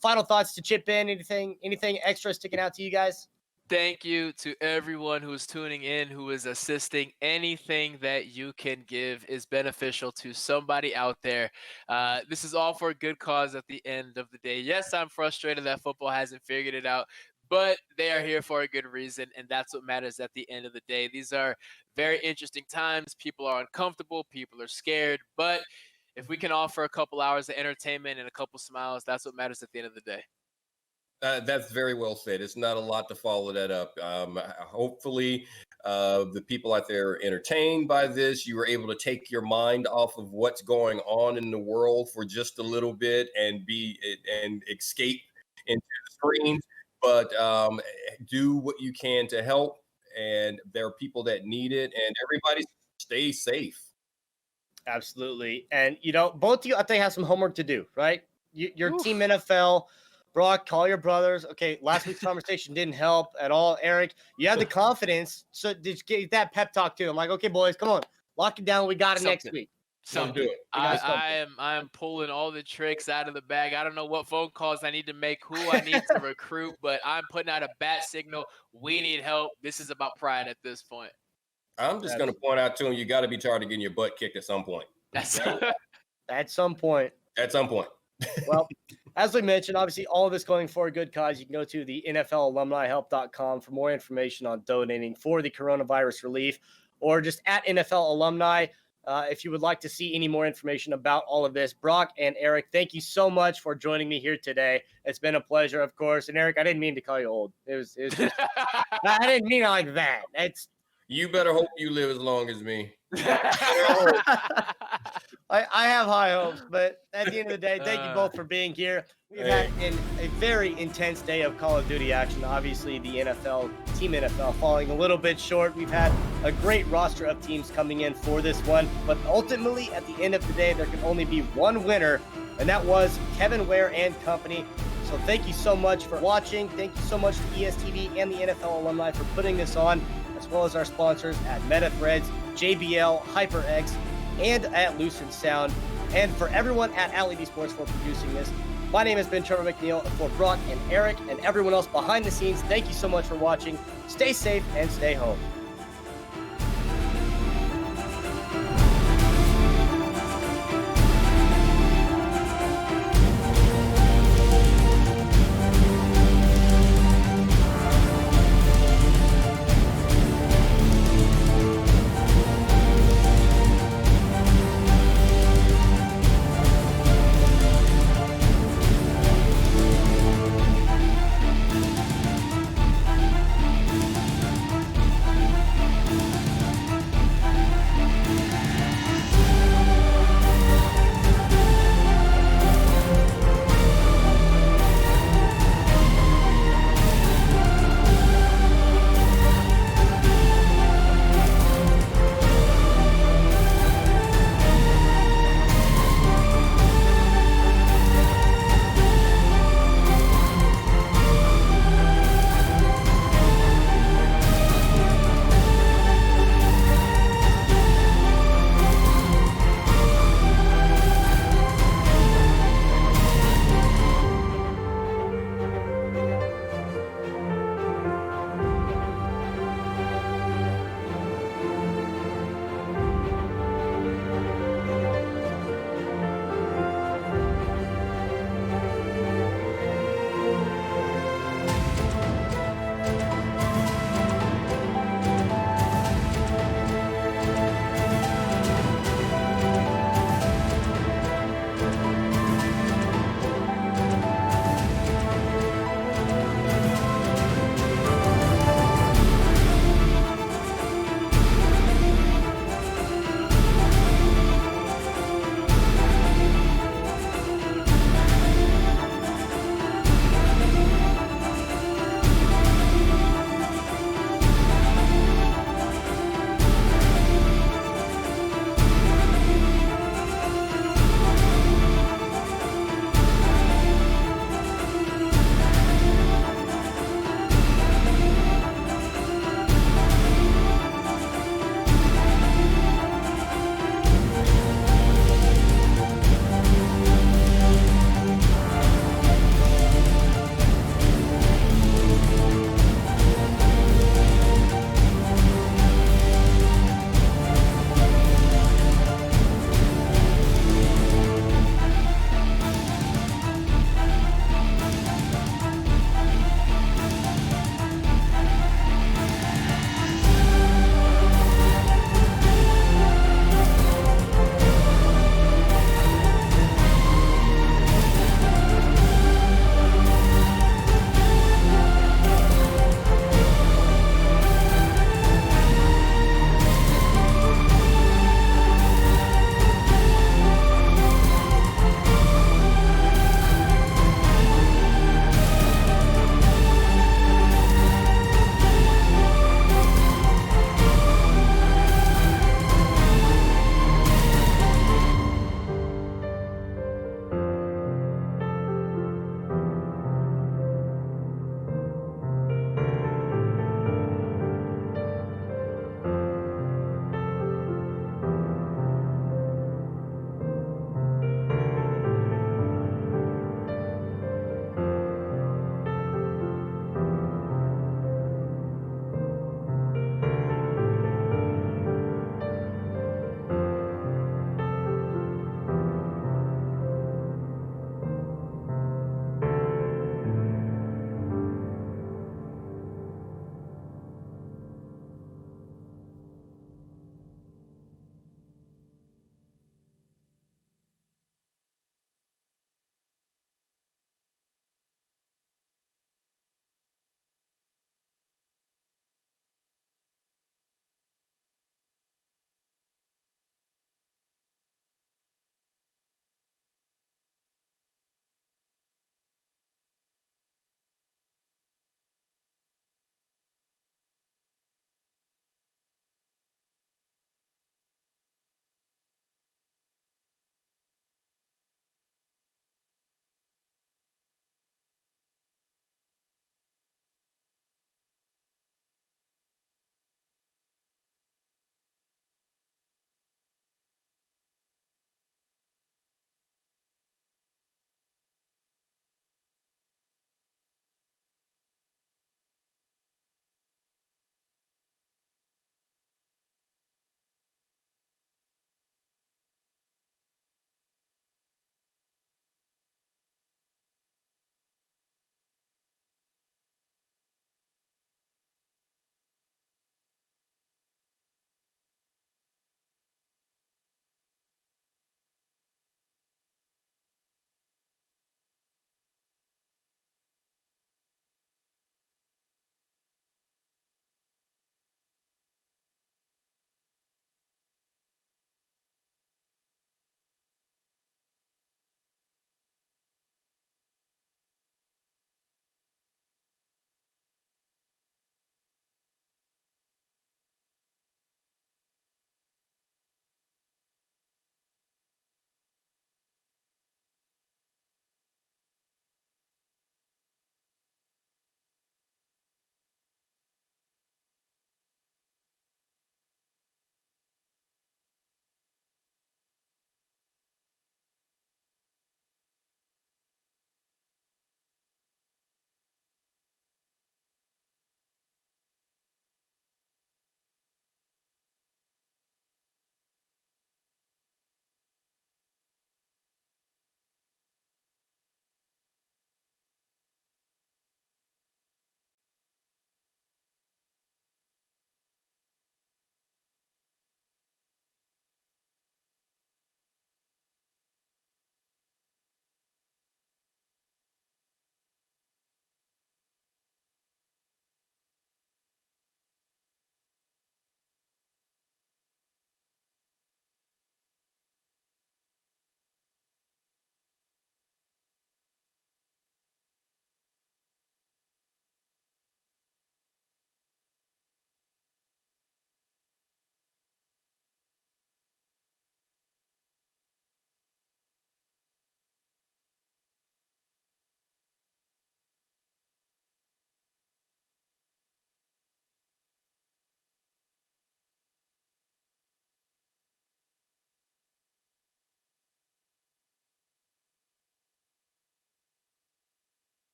Final thoughts to chip in? Anything extra sticking out to you guys? Thank you to everyone who is tuning in, who is assisting. Anything that you can give is beneficial to somebody out there. This is all for a good cause at the end of the day. Yes, I'm frustrated that football hasn't figured it out, but they are here for a good reason, and that's what matters at the end of the day. These are very interesting times. People are uncomfortable. People are scared, but if we can offer a couple hours of entertainment and a couple smiles, that's what matters at the end of the day. That's very well said. It's not a lot to follow that up. Hopefully, the people out there are entertained by this. You were able to take your mind off of what's going on in the world for just a little bit and escape into the screens. But do what you can to help. And there are people that need it. And everybody stay safe. Absolutely. And, both of you, I think, have some homework to do, right? Your Team NFL, Brock, call your brothers. Okay, last week's conversation didn't help at all. Eric, you had the confidence, so did you get that pep talk too? I'm like, okay, boys, come on, lock it down. We got it next week. Something. I am pulling all the tricks out of the bag. I don't know what phone calls I need to make, who I need to recruit, but I'm putting out a bat signal. We need help. This is about pride at this point. I'm just going to point out to him, you got to be tired of getting your butt kicked at some point. That's at some point. At some point. Well, as we mentioned, obviously all of this going for a good cause. You can go to the NFLalumnihelp.com for more information on donating for the coronavirus relief, or just at NFL Alumni if you would like to see any more information about all of this. Brock and Eric, thank you so much for joining me here today. It's been a pleasure, of course. And Eric, I didn't mean to call you old. It was just, I didn't mean it like that. You better hope you live as long as me. I have high hopes, but at the end of the day, thank you both for being here. We've had a very intense day of Call of Duty action. Obviously, the Team NFL falling a little bit short. We've had a great roster of teams coming in for this one, but ultimately, at the end of the day, there can only be one winner, and that was Kevin Ware and company. So thank you so much for watching. Thank you so much to ESTV and the NFL Alumni for putting this on, as well as our sponsors at Meta Threads, JBL, HyperX, and at Lucent Sound, and for everyone at LED Sports for producing this. My name has been Trevor McNeil, and for Brock and Eric and everyone else behind the scenes, thank you so much for watching. Stay safe and stay home.